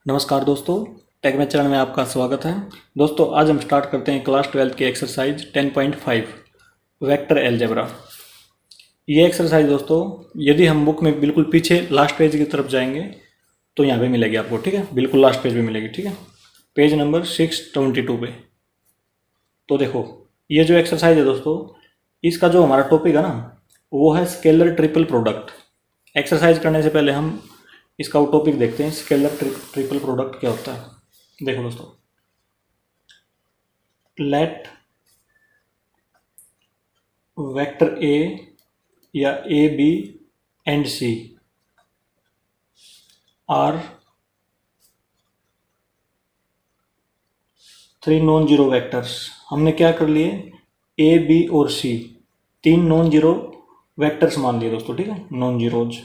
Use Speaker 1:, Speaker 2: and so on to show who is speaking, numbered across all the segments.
Speaker 1: नमस्कार दोस्तों, टेक में चैनल में आपका स्वागत है। दोस्तों आज हम स्टार्ट करते हैं क्लास 12 की एक्सरसाइज 10.5 वेक्टर अलजेब्रा। ये एक्सरसाइज दोस्तों यदि हम बुक में बिल्कुल पीछे लास्ट पेज की तरफ जाएंगे तो यहाँ पे मिलेगी आपको, ठीक है। बिल्कुल लास्ट पेज पे मिलेगी, ठीक है, पेज नंबर 622 पे। तो देखो ये जो एक्सरसाइज है दोस्तों, इसका जो हमारा टॉपिक है ना वो है स्केलर ट्रिपल प्रोडक्ट। एक्सरसाइज करने से पहले हम इसका वो टॉपिक देखते हैं, स्केलर ट्रिपल प्रोडक्ट क्या होता है। देखो दोस्तों, लेट वेक्टर ए या A B and C are 3 non zero vectors. हमने क्या कर लिए, ए बी और सी 3 नॉन जीरो वेक्टर्स मान लिए दोस्तों, ठीक है, नॉन जीरोज।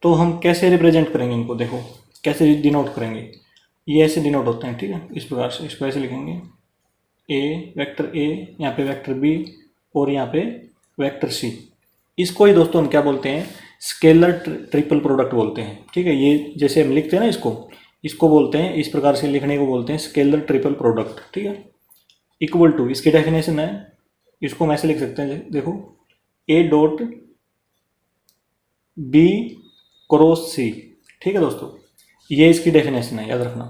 Speaker 1: तो हम कैसे रिप्रेजेंट करेंगे इनको, देखो कैसे डिनोट करेंगे। ये ऐसे डिनोट होते हैं, ठीक है, इस प्रकार से। इसको ऐसे लिखेंगे, ए वेक्टर ए, यहाँ पे वेक्टर बी और यहाँ पे वेक्टर सी। इसको ही दोस्तों हम क्या बोलते हैं, स्केलर ट्रिपल प्रोडक्ट बोलते हैं, ठीक है। ये जैसे हम लिखते हैं ना इसको बोलते हैं, इस प्रकार से लिखने को बोलते हैं स्केलर ट्रिपल प्रोडक्ट, ठीक है। इक्वल टू, इसकी डेफिनेशन है, इसको हम ऐसे लिख सकते हैं, देखो ए डॉट बी क्रॉस सी, ठीक है दोस्तों। ये इसकी डेफिनेशन है, याद रखना।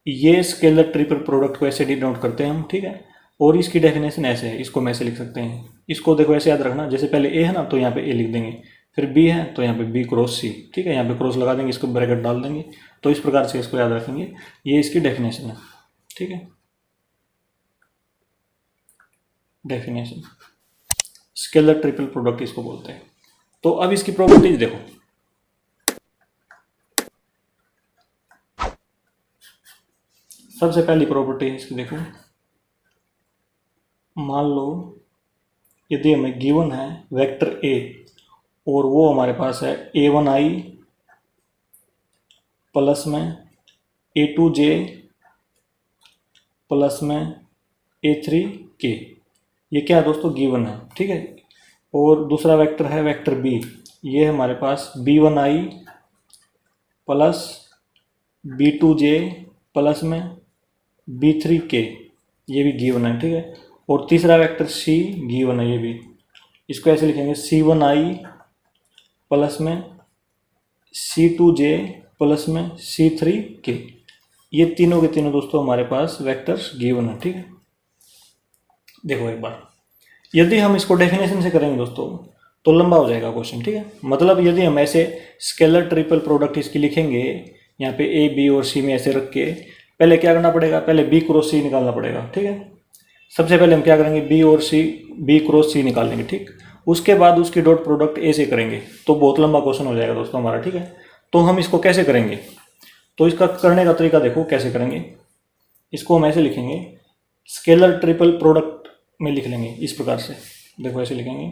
Speaker 1: ये स्केलर ट्रिपल प्रोडक्ट को ऐसे डिनोट करते हैं हम, ठीक है। और इसकी डेफिनेशन ऐसे है, इसको हम ऐसे लिख सकते हैं। इसको देखो ऐसे याद रखना, जैसे पहले ए है ना तो यहाँ पे ए लिख देंगे, फिर बी है तो यहाँ पे बी क्रॉस सी, ठीक है। यहाँ पे क्रॉस लगा देंगे, इसको ब्रैकेट डाल देंगे। तो इस प्रकार से इसको याद रखेंगे, ये इसकी डेफिनेशन है, ठीक है। डेफिनेशन स्केलर ट्रिपल प्रोडक्ट इसको बोलते हैं। तो अब इसकी प्रॉपर्टीज देखो। सबसे पहली प्रॉपर्टी है इसकी, देखो मान लो यदि हमें गिवन है वेक्टर ए और वो हमारे पास है a1i प्लस में a2j प्लस में a3k। ये क्या है दोस्तों, गिवन है, ठीक है। और दूसरा वेक्टर है वेक्टर बी, ये हमारे पास b1i प्लस b2j प्लस में b3k, ये भी गिवन है, ठीक है। और तीसरा वेक्टर सी गिवन है, ये भी। इसको ऐसे लिखेंगे c1i प्लस में c2j प्लस में c3k। ये तीनों के तीनों दोस्तों हमारे पास वेक्टर्स गिवन है, ठीक है। देखो एक बार, यदि हम इसको डेफिनेशन से करेंगे दोस्तों तो लंबा हो जाएगा क्वेश्चन, ठीक है। मतलब यदि हम ऐसे स्केलर ट्रिपल प्रोडक्ट इसकी लिखेंगे, यहाँ पे ए बी और सी में ऐसे रख के, पहले क्या करना पड़ेगा, पहले बी क्रॉस सी निकालना पड़ेगा, ठीक है। सबसे पहले हम क्या करेंगे, बी और सी, बी क्रॉस सी निकाल लेंगे, ठीक। उसके बाद उसकी डॉट प्रोडक्ट ए से करेंगे, तो बहुत लंबा क्वेश्चन हो जाएगा दोस्तों हमारा, ठीक है। तो हम इसको कैसे करेंगे, तो इसका करने का तरीका देखो कैसे करेंगे। इसको हम ऐसे लिखेंगे, स्केलर ट्रिपल प्रोडक्ट में लिख लेंगे इस प्रकार से। देखो ऐसे लिखेंगे,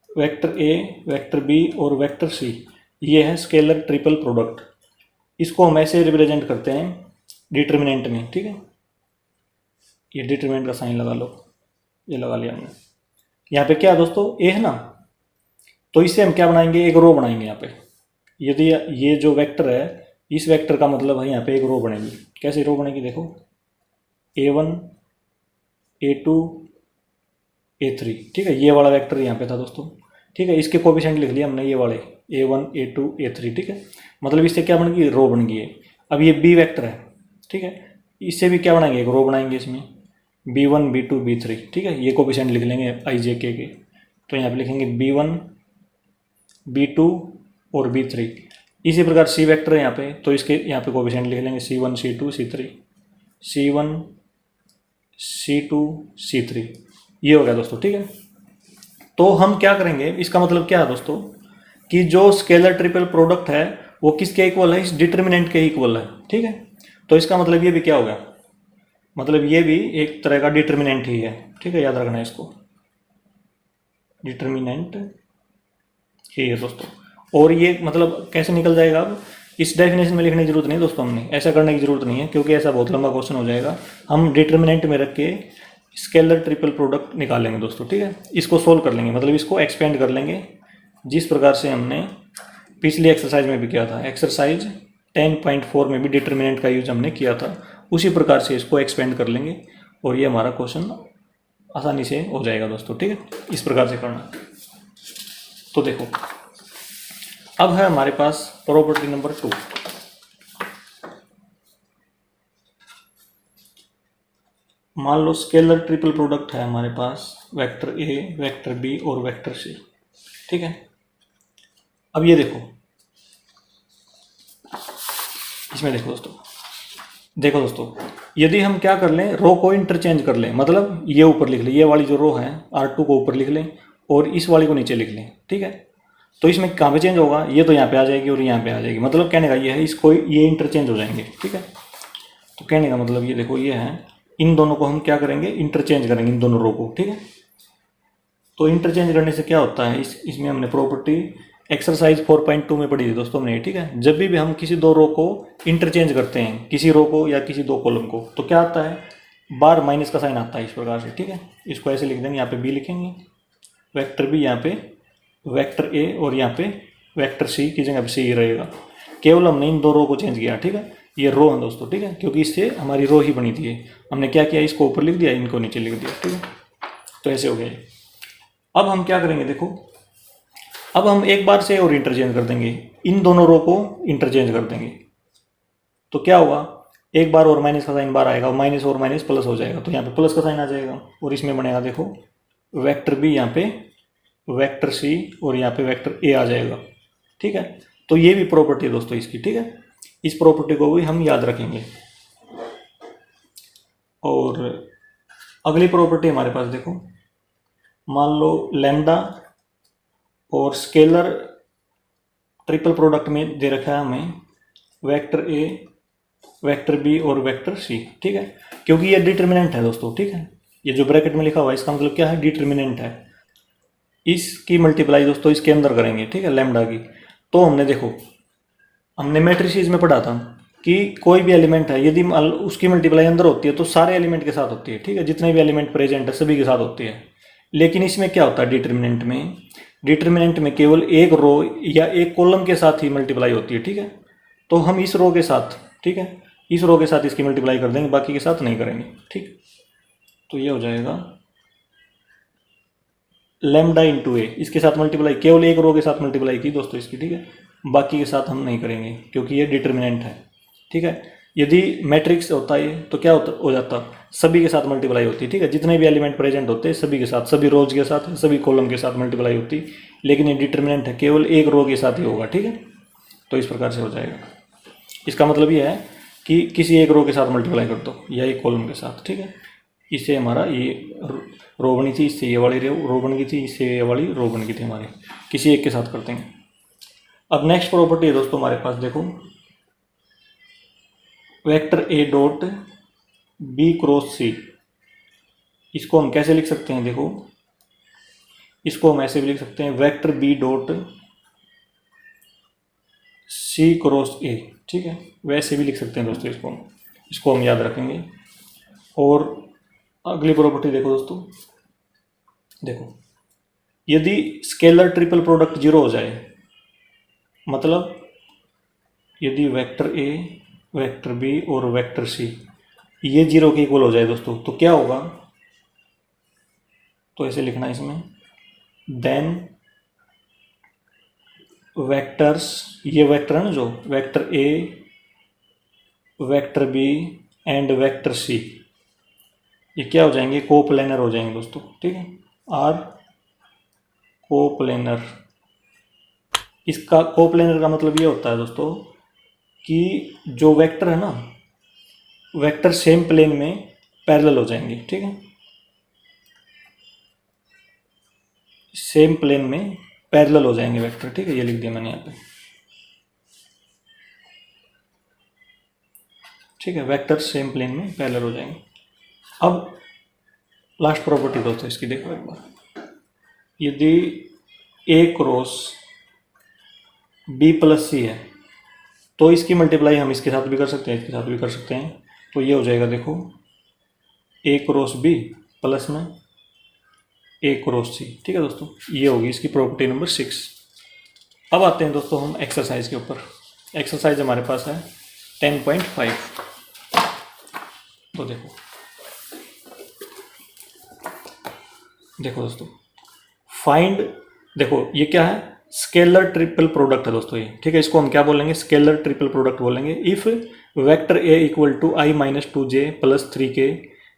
Speaker 1: वेक्टर ए वेक्टर बी और वेक्टर सी, ये है स्केलर ट्रिपल प्रोडक्ट। इसको हम ऐसे रिप्रेजेंट करते हैं डिटर्मिनेंट में, ठीक है। ये डिटरमिनेंट का साइन लगा लो, ये लगा लिया हमने। यहाँ पे क्या है दोस्तों, ए है ना, तो इससे हम क्या बनाएंगे, एक रो बनाएंगे यहाँ पे। यदि ये जो वेक्टर है, इस वेक्टर का मतलब है यहाँ पे एक रो बनेगी। कैसे रो बनेगी, देखो a1 a2 a3, ठीक है। ये वाला वेक्टर यहाँ पे था दोस्तों, ठीक है। इसके कोफिशिएंट लिख लिया हमने, ये वाले a1 a2 a3, ठीक है। मतलब इससे क्या बन गई, रो बन गई है। अब ये b वेक्टर है, ठीक है, इससे भी क्या बनाएंगे, एक रो बनाएंगे इसमें, b1 b2 b3, ठीक है। ये कोफिशिएंट लिख लेंगे i j k के। तो यहाँ पे लिखेंगे b1 b2 और b3। इसी प्रकार c वेक्टर है यहाँ पे, तो इसके यहाँ पे कोफिशिएंट लिख लेंगे c1 c2 c3, c1 c2 c3। ये हो गया दोस्तों, ठीक है। तो हम क्या करेंगे, इसका मतलब क्या है दोस्तों, कि जो स्केलर ट्रिपल प्रोडक्ट है वो किसके इक्वल है, इस डिटर्मिनेंट के इक्वल है, ठीक है। तो इसका मतलब ये भी क्या होगा, मतलब ये भी एक तरह का डिटर्मिनेंट ही है, ठीक है। याद रखना है इसको, डिटर्मिनेंट ही है दोस्तों। और ये मतलब कैसे निकल जाएगा, अब इस डेफिनेशन में लिखने की जरूरत नहीं दोस्तों, हमने ऐसा करने की जरूरत नहीं है, क्योंकि ऐसा बहुत लंबा क्वेश्चन हो जाएगा। हम डिटर्मिनेंट में रख के स्केलर ट्रिपल प्रोडक्ट निकालेंगे दोस्तों, ठीक है। इसको सोल्व कर लेंगे, मतलब इसको एक्सपेंड कर लेंगे जिस प्रकार से हमने पिछली एक्सरसाइज में भी किया था। एक्सरसाइज 10.4 में भी डिटर्मिनेंट का यूज हमने किया था, उसी प्रकार से इसको एक्सपेंड कर लेंगे और ये हमारा क्वेश्चन आसानी से हो जाएगा दोस्तों, ठीक है। इस प्रकार से करना। तो देखो अब है हमारे पास प्रॉपर्टी नंबर 2। मान लो स्केलर ट्रिपल प्रोडक्ट है हमारे पास, वेक्टर ए, वेक्टर बी और वेक्टर सी, ठीक है। अब ये देखो, इसमें देखो दोस्तों, यदि हम क्या कर लें, रो को इंटरचेंज कर लें, मतलब ये ऊपर लिख लें, ये वाली जो रो है R2 को ऊपर लिख लें और इस वाली को नीचे लिख लें, ठीक है। तो इसमें कहाँ पे चेंज होगा, ये तो यहाँ पे आ जाएगी और यहाँ पे आ जाएगी, मतलब कहने का ये है इसको ये इंटरचेंज हो जाएंगे, ठीक है। तो कहने का मतलब ये देखो, ये है, इन दोनों को हम क्या करेंगे, इंटरचेंज करेंगे, इन दोनों रो को, ठीक है। तो इंटरचेंज करने से क्या होता है, इसमें हमने प्रॉपर्टी एक्सरसाइज 4.2 में पढ़ी थी दोस्तों हमने, ठीक है। जब भी हम किसी दो रो को इंटरचेंज करते हैं, किसी रो को या किसी दो कॉलम को, तो क्या आता है, बार माइनस का साइन आता है इस प्रकार से, ठीक है। इसको ऐसे लिख देंगे, यहाँ पे बी लिखेंगे, वेक्टर बी यहाँ पे वेक्टर ए और यहाँ पे वेक्टर सी की जगह पे सी रहेगा। केवल हमने इन दो रो को चेंज किया, ठीक है। ये रो है दोस्तों, ठीक है, क्योंकि इससे हमारी रो ही बनी थी। हमने क्या किया, इसको ऊपर लिख दिया, इनको नीचे लिख दिया, ठीक है। तो ऐसे हो गया। अब हम क्या करेंगे, देखो अब हम एक बार से और इंटरचेंज कर देंगे, इन दोनों रो को इंटरचेंज कर देंगे। तो क्या होगा, एक बार और माइनस का साइन बार आएगा, माइनस और माइनस प्लस हो जाएगा, तो यहाँ पे प्लस का साइन आ जाएगा और इसमें बनेगा देखो वेक्टर बी यहाँ पे वेक्टर सी और यहाँ पे वेक्टर ए आ जाएगा, ठीक है। तो ये भी प्रॉपर्टी है दोस्तों इसकी, ठीक है। इस प्रॉपर्टी को भी हम याद रखेंगे। और अगली प्रॉपर्टी हमारे पास देखो, मान लो लैम्डा और स्केलर ट्रिपल प्रोडक्ट में दे रखा है हमें वेक्टर ए, वेक्टर बी और वेक्टर सी, ठीक है। क्योंकि ये डिटर्मिनेंट है दोस्तों, ठीक है। ये जो ब्रैकेट में लिखा हुआ है इसका मतलब क्या है, डिटर्मिनेंट है। इसकी मल्टीप्लाई दोस्तों इसके अंदर करेंगे, ठीक है, लैम्डा की। तो हमने देखो, हमने मैट्रिसेस में पढ़ा था कि कोई भी एलिमेंट है, यदि उसकी मल्टीप्लाई अंदर होती है तो सारे एलिमेंट के साथ होती है, ठीक है। जितने भी एलिमेंट प्रेजेंट है सभी के साथ होती है। लेकिन इसमें क्या होता है, डिटर्मिनेंट में केवल एक रो या एक कॉलम के साथ ही मल्टीप्लाई होती है, ठीक है। तो हम इस रो के साथ, ठीक है, इस रो के साथ इसकी मल्टीप्लाई कर देंगे, बाकी के साथ नहीं करेंगे, ठीक। तो ये हो जाएगा लैम्डा इंटू ए, इसके साथ मल्टीप्लाई केवल एक रो के साथ मल्टीप्लाई की दोस्तों इसकी, ठीक है। बाकी के साथ हम नहीं करेंगे क्योंकि ये डिटर्मिनेंट है, ठीक है। यदि मैट्रिक्स होता है तो क्या हो जाता, सभी के साथ मल्टीप्लाई होती, ठीक है। जितने भी एलिमेंट प्रेजेंट होते हैं सभी के साथ, सभी रोज के साथ, सभी कॉलम के साथ मल्टीप्लाई होती। लेकिन ये डिटर्मिनेंट है, केवल एक रो के साथ ही होगा, ठीक है। तो इस प्रकार से हो जाएगा। इसका मतलब ये है कि किसी एक रो के साथ मल्टीप्लाई कर दो या एक कॉलम के साथ, ठीक है। इससे हमारा ये रो बनी थी, इससे ये वाली रो बन गई थी, इससे ये वाली रो बन गई थी हमारी, किसी एक के साथ करते हैं। अब नेक्स्ट प्रॉपर्टी है दोस्तों हमारे पास, देखो vector A dot B cross C. इसको हम कैसे लिख सकते हैं, देखो इसको हम ऐसे भी लिख सकते हैं, vector B dot C cross A, ठीक है। वैसे भी लिख सकते हैं दोस्तों, इसको हम याद रखेंगे। और अगली प्रॉपर्टी देखो दोस्तों, देखो यदि स्केलर ट्रिपल प्रोडक्ट जीरो हो जाए, मतलब यदि वेक्टर ए, वेक्टर बी और वेक्टर सी ये जीरो के इक्वल हो जाए दोस्तों, तो क्या होगा, तो ऐसे लिखना है इसमें, देन वेक्टर्स, ये वेक्टर है ना जो vector A, vector B and vector C, ये क्या हो जाएंगे, कोप्लेनर हो जाएंगे दोस्तों, ठीक है। Are coplanar. इसका कोप्लेनर का मतलब ये होता है दोस्तों कि जो वेक्टर है ना, वेक्टर सेम प्लेन में पैरेलल हो जाएंगे, ठीक है। सेम प्लेन में पैरेलल हो जाएंगे वेक्टर, ठीक है। ये लिख दिया मैंने यहाँ पे, ठीक है। वेक्टर सेम प्लेन में पैरेलल हो जाएंगे। अब लास्ट प्रॉपर्टी दोस्तों इसकी देखो एक बार, यदि ए क्रॉस बी प्लस सी है तो इसकी मल्टीप्लाई हम इसके साथ भी कर सकते हैं, इसके साथ भी कर सकते हैं। तो ये हो जाएगा देखो ए क्रॉस बी प्लस में ए क्रॉस सी। ठीक है दोस्तों, ये होगी इसकी प्रॉपर्टी नंबर 6। अब आते हैं दोस्तों हम एक्सरसाइज के ऊपर। एक्सरसाइज हमारे पास है 10.5। तो देखो दोस्तों, फाइंड, देखो ये क्या है, स्केलर ट्रिपल प्रोडक्ट है दोस्तों ये। ठीक है, इसको हम क्या बोलेंगे, स्केलर ट्रिपल प्रोडक्ट बोलेंगे। If vector A equal to I minus 2j plus 3k,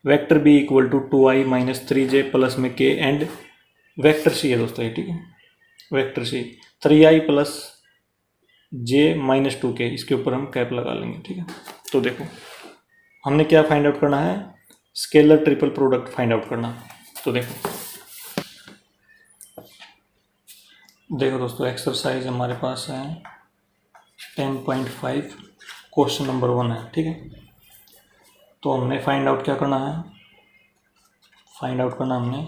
Speaker 1: vector B equal to 2i minus 3j plus में k, एंड वेक्टर सी है दोस्तों ये। ठीक है, vector C 3i plus j minus 2k, इसके ऊपर हम कैप लगा लेंगे। ठीक है, तो देखो हमने क्या फाइंड आउट करना है, scalar triple product find out करना है। तो देखो दोस्तों, एक्सरसाइज हमारे पास है 10.5, क्वेश्चन नंबर 1 है। ठीक है, तो हमने फाइंड आउट क्या करना है, फाइंड आउट करना हमने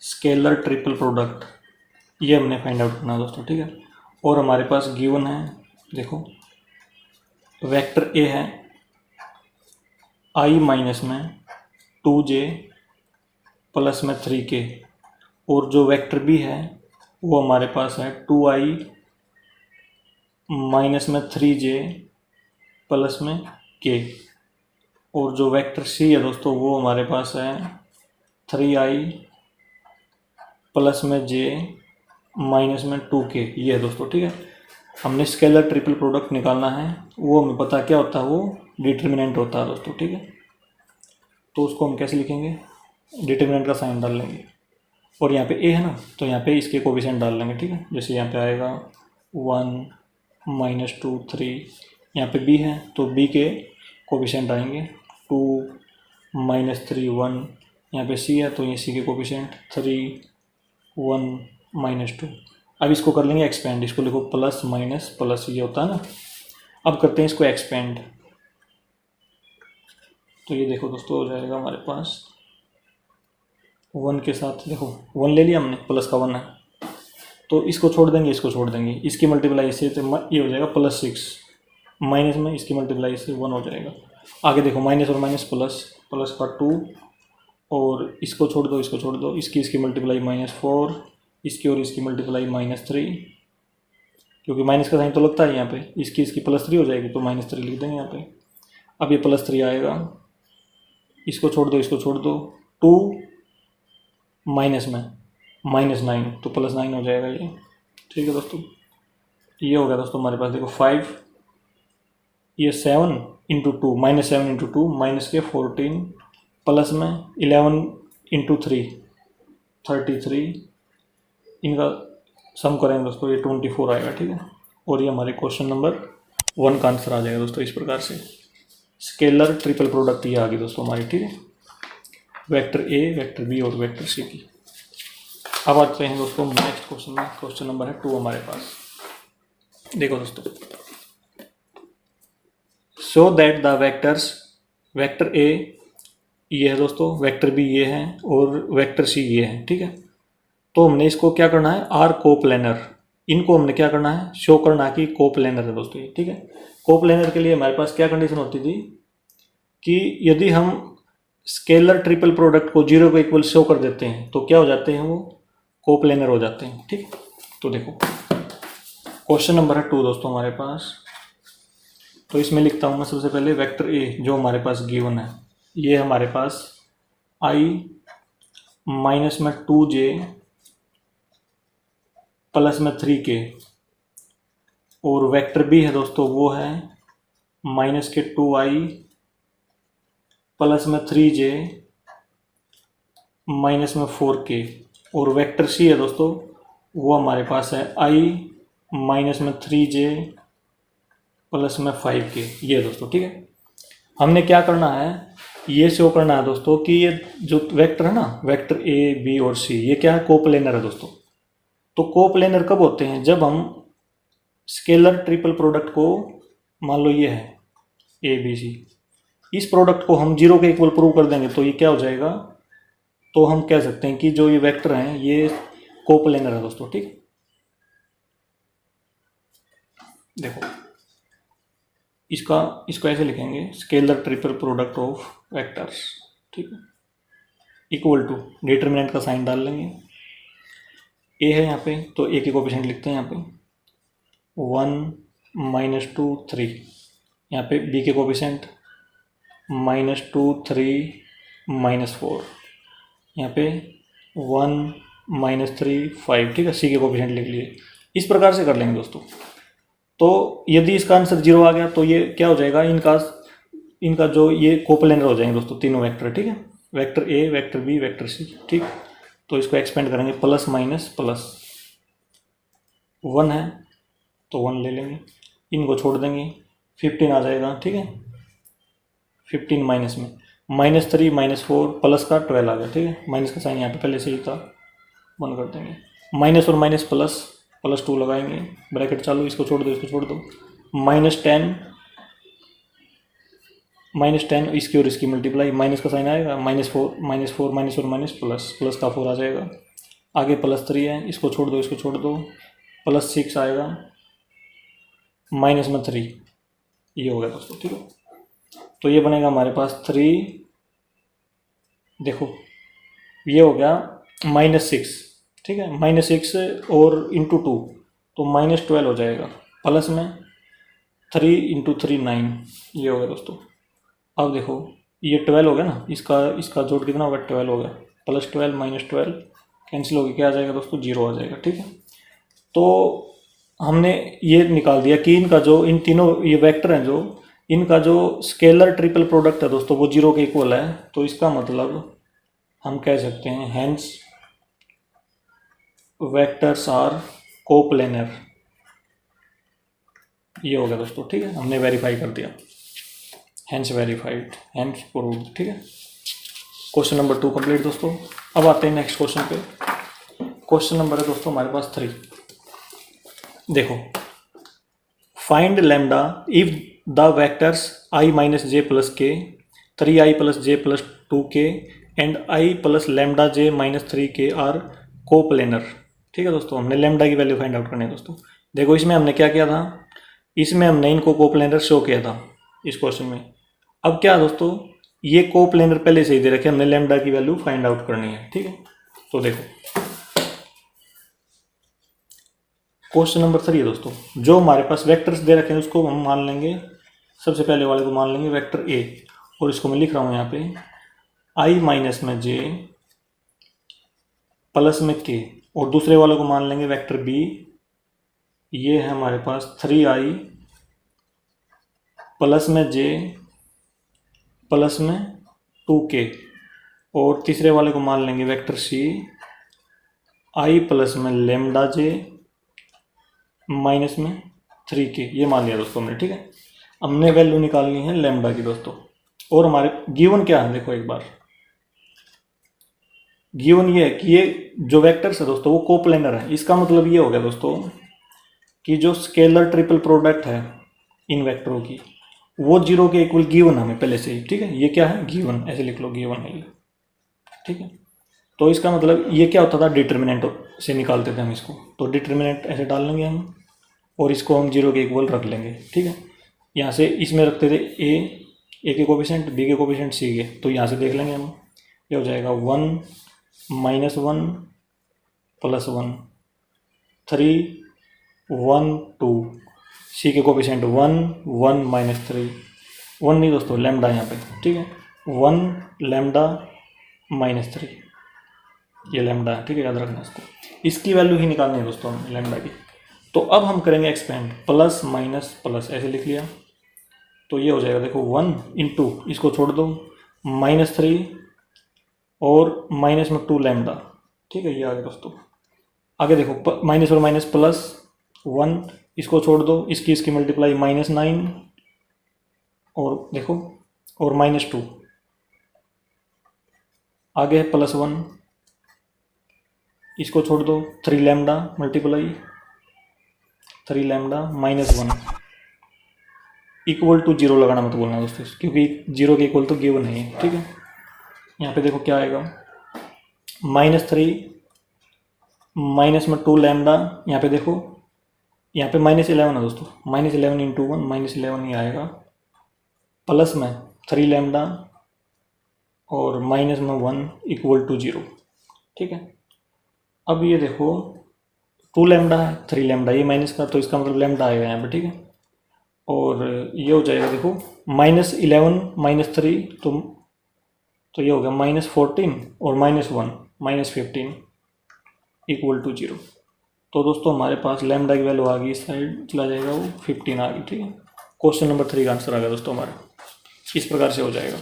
Speaker 1: स्केलर ट्रिपल प्रोडक्ट, ये हमने फाइंड आउट करना है दोस्तों। ठीक है, और हमारे पास गिवन है, देखो वेक्टर ए है आई माइनस में 2j प्लस में 3k, और जो वेक्टर बी है वो हमारे पास है 2i माइनस में 3j प्लस में k, और जो वेक्टर सी है दोस्तों वो हमारे पास है 3i प्लस में j माइनस में 2k, ये है दोस्तों। ठीक है, हमने स्केलर ट्रिपल प्रोडक्ट निकालना है, वो हमें पता क्या होता है, वो डिटर्मिनेंट होता है दोस्तों। ठीक है, तो उसको हम कैसे लिखेंगे, डिटर्मिनेंट का साइन डाल लेंगे, और यहाँ पे ए है ना, तो यहाँ पे इसके कोफिशिएंट डाल लेंगे। ठीक है, जैसे यहाँ पे आएगा 1 माइनस 2 3, यहाँ पे बी है तो बी के कोफिशिएंट आएंगे 2 माइनस 3 1, यहाँ पे सी है तो ये सी के कोफिशिएंट 3 1 माइनस 2। अब इसको कर लेंगे एक्सपेंड, इसको लिखो प्लस माइनस प्लस, ये होता है ना। अब करते हैं इसको एक्सपेंड, तो ये देखो दोस्तों हो जाएगा हमारे पास 1 के साथ, देखो 1 ले लिया हमने, प्लस का 1 है तो इसको छोड़ देंगे, इसको छोड़ देंगे, इसकी मल्टीप्लाई से तो ये हो जाएगा +6, माइनस में इसकी मल्टीप्लाई से 1 हो जाएगा। आगे देखो माइनस और माइनस प्लस, प्लस का 2, और इसको छोड़ दो, इसको छोड़ दो, इसकी मल्टीप्लाई -4, इसकी और इसकी मल्टीप्लाई -3, क्योंकि माइनस का साइन तो लगता है यहाँ पे, इसकी +3 हो जाएगी तो -3 लिख देंगे यहाँ पे। अब ये +3 आएगा, इसको छोड़ दो, इसको छोड़ दो, 2 माइनस में -9 तो +9 हो जाएगा ये। ठीक है दोस्तों, ये हो गया दोस्तों हमारे पास, देखो 5, ये 7 इंटू 2, -7 इंटू 2 माइनस के 14, प्लस में 11 इंटू 3 33, इनका सम करेंगे दोस्तों ये 24 आएगा। ठीक है, और ये हमारे क्वेश्चन नंबर 1 का आंसर आ जाएगा दोस्तों। इस प्रकार से स्केलर ट्रिपल प्रोडक्ट ये आ गई दोस्तों हमारी। ठीक है, वेक्टर ए, वेक्टर बी और वेक्टर सी की। अब आते हैं दोस्तों नेक्स्ट क्वेश्चन में, क्वेश्चन नंबर है 2 हमारे पास। देखो दोस्तों, show that the vectors, vector A ये है दोस्तों, वेक्टर बी ये है, और वेक्टर सी ये है। ठीक है, तो हमने इसको क्या करना है, आर कोप्लेनर, इनको हमने क्या करना है, शो करना कि कोप्लेनर है दोस्तों ये। ठीक है, कोप्लेनर के लिए हमारे पास क्या कंडीशन होती थी कि यदि हम स्केलर ट्रिपल प्रोडक्ट को 0 के इक्वल शो कर देते हैं तो क्या हो जाते हैं, वो कोप्लेनर हो जाते हैं। ठीक, तो देखो क्वेश्चन नंबर है 2 दोस्तों हमारे पास। तो इसमें लिखता हूँ मैं सबसे पहले वेक्टर ए जो हमारे पास गिवन है, ये हमारे पास आई माइनस में 2j प्लस में 3k, और वेक्टर बी है दोस्तों वो है माइनस के 2i प्लस में 3j माइनस में 4k, और वेक्टर सी है दोस्तों वो हमारे पास है i माइनस में 3j प्लस में 5k, ये दोस्तों। ठीक है, हमने क्या करना है, ये शो करना है दोस्तों कि ये जो वेक्टर है ना, वेक्टर ए बी और सी, ये क्या है, कोप्लेनर है दोस्तों। तो कोप्लेनर कब होते हैं, जब हम स्केलर ट्रिपल प्रोडक्ट को, मान लो ये है ए बी सी, इस प्रोडक्ट को हम 0 के इक्वल प्रूव कर देंगे तो ये क्या हो जाएगा, तो हम कह सकते हैं कि जो ये वेक्टर हैं ये कोप्लेनर है दोस्तों। ठीक, देखो इसको ऐसे लिखेंगे, scalar triple product of vectors. ठीक है, इक्वल टू डिटर्मिनेंट का साइन डाल लेंगे। ए है यहाँ पे तो ए के कोफिशिएंट लिखते हैं यहाँ पे 1 -2 3। यहाँ पे बी के कोफिशिएंट -2 3 -4। यहाँ पे 1 -3 5। ठीक है, सी के कोफिशिएंट लिख लिए। इस प्रकार से कर लेंगे दोस्तों। तो यदि इसका आंसर 0 आ गया तो ये क्या हो जाएगा, इनका जो ये कोप्लेनर हो जाएंगे दोस्तों तीनों वेक्टर। ठीक है, vector A, vector B, vector C. ठीक, तो इसको एक्सपेंड करेंगे, प्लस माइनस प्लस 1 है तो 1 ले लेंगे, इनको छोड़ देंगे, 15 आ जाएगा। ठीक है, 15 माइनस में -3 -4 प्लस का 12 आ गया। ठीक है, माइनस का साइन यहाँ पे पहले से ही था, बंद कर देंगे। माइनस और माइनस प्लस, +2 लगाएंगे, ब्रैकेट चालू, इसको छोड़ दो, इसको छोड़ दो, -10 इसकी और इसकी मल्टीप्लाई, माइनस का साइन आएगा, -4 -4 माइनस और माइनस प्लस का 4 आ जाएगा। आगे +3 है, इसको छोड़ दो, इसको छोड़ दो, +6 आएगा, -3। ये हो गया दोस्तों। ठीक है, तो ये बनेगा हमारे पास 3, देखो ये हो गया -6। ठीक है, -6 और इंटू 2 तो -12 हो जाएगा, प्लस में 3 × 3 9। ये हो गया दोस्तों। अब देखो ये 12 हो गया ना, इसका जोड़ कितना होगा, 12 हो गया, +12 -12 कैंसिल हो गया, क्या आ जाएगा दोस्तों, 0 आ जाएगा। ठीक है, तो हमने ये निकाल दिया कि इनका जो इन तीनों ये वेक्टर हैं, जो इनका जो स्केलर ट्रिपल प्रोडक्ट है दोस्तों वो 0 के इक्वल है। तो इसका मतलब हम कह सकते हैं हेंस वेक्टर्स आर कोप्लेनर। ये हो गया दोस्तों। ठीक है, हमने वेरीफाई कर दिया, हेंस वेरीफाइड, हेंस प्रूव्ड। ठीक है, क्वेश्चन नंबर 2 कंप्लीट दोस्तों। अब आते हैं नेक्स्ट क्वेश्चन पे। क्वेश्चन नंबर है दोस्तों हमारे पास 3। देखो, find lambda if the vectors i - j + k, 3i + j + 2k and i + lambda j - 3k are coplanar. ठीक है दोस्तों, हमने लैम्डा की वैल्यू फाइंड आउट करनी है दोस्तों। देखो इसमें हमने क्या किया था, इसमें हमने इनको कोप्लेनर शो किया था इस क्वेश्चन में। अब क्या दोस्तों, ये कोप्लेनर पहले से ही दे रखे, हमने लैम्डा की वैल्यू फाइंड आउट करनी है। ठीक है, तो देखो क्वेश्चन नंबर 3 है दोस्तों। जो हमारे पास वेक्टर्स दे रखे हैं उसको हम मान लेंगे, सबसे पहले वाले को मान लेंगे वेक्टर ए, और इसको मैं लिख रहा हूँ यहाँ पे i - j प्लस में k, और दूसरे वाले को मान लेंगे वेक्टर बी, ये है हमारे पास 3i प्लस में j प्लस में 2k, और तीसरे वाले को मान लेंगे वेक्टर सी, i प्लस में लैम्डा j माइनस में 3k। ये मान लिया दोस्तों हमने। ठीक है, हमने वैल्यू निकालनी है लैम्डा की दोस्तों। और हमारे गिवन क्या है, देखो एक बार, गिवन ये है कि ये जो वेक्टर्स है दोस्तों वो कोप्लेनर है। इसका मतलब ये हो गया दोस्तों कि जो स्केलर ट्रिपल प्रोडक्ट है इन वेक्टरों की वो 0 के इक्वल गिवन हमें पहले से ही। ठीक है, ये क्या है, गिवन, ऐसे लिख लो, गिवन है ये। ठीक है, तो इसका मतलब ये क्या होता था, डिटर्मिनेंट से निकालते थे हम इसको, तो डिटर्मिनेंट ऐसे डाल लेंगे हम, और इसको हम 0 के इक्वल रख लेंगे। ठीक है, यहाँ से इसमें रखते थे ए के कोफिशिएंट, बी के कोफिशिएंट, सी के, तो यहाँ से देख लेंगे हम, ये हो जाएगा 1 -1 + 1 3 1 2, सी के कोफिशिएंट 1 1 -3, 1 नहीं दोस्तों, लैम्डा यहाँ पे। ठीक है, 1 लैम्डा -3, ये लैम्डा है। ठीक है, याद रखना इसको, इसकी वैल्यू ही निकालनी है दोस्तों हमें लैम्डा की। तो अब हम करेंगे एक्सपेंड, प्लस माइनस प्लस, ऐसे लिख लिया, तो ये हो जाएगा, देखो 1 × इसको छोड़ दो, -3 और माइनस में 2 लैम्डा। ठीक है, ये आ गया दोस्तों। आगे देखो माइनस और माइनस प्लस 1, इसको छोड़ दो, इसकी मल्टीप्लाई -9, और देखो और -2, आगे है +1, इसको छोड़ दो, 3 lambda multiply 3 lambda -1 equal to 0 लगाना मत बोलना दोस्तों, क्योंकि 0 के इक्वल तो गिवन है। ठीक है, यहाँ पे देखो क्या आएगा, -3 माइनस में 2 लैम्डा, यहाँ पे देखो, यहाँ पे -11 है दोस्तों, -11 × 1 -11 ही आएगा, प्लस में 3 लैम्डा और माइनस में 1 इक्वल टू 0, ठीक है। अब ये देखो 2 लैम्डा है, 3 लैम्डा, ये माइनस का तो इसका मतलब लैम्डा आएगा यहाँ पे, ठीक है। और ये हो जाएगा देखो -11 -3 तो ये हो गया -14 और -1 -15 इक्वल टू 0। तो दोस्तों हमारे पास लैम्डा की वैल्यू आ गई, इस साइड चला जाएगा वो 15 आ गई, ठीक है। क्वेश्चन नंबर 3 का आंसर आ गया दोस्तों हमारा, इस प्रकार से हो जाएगा।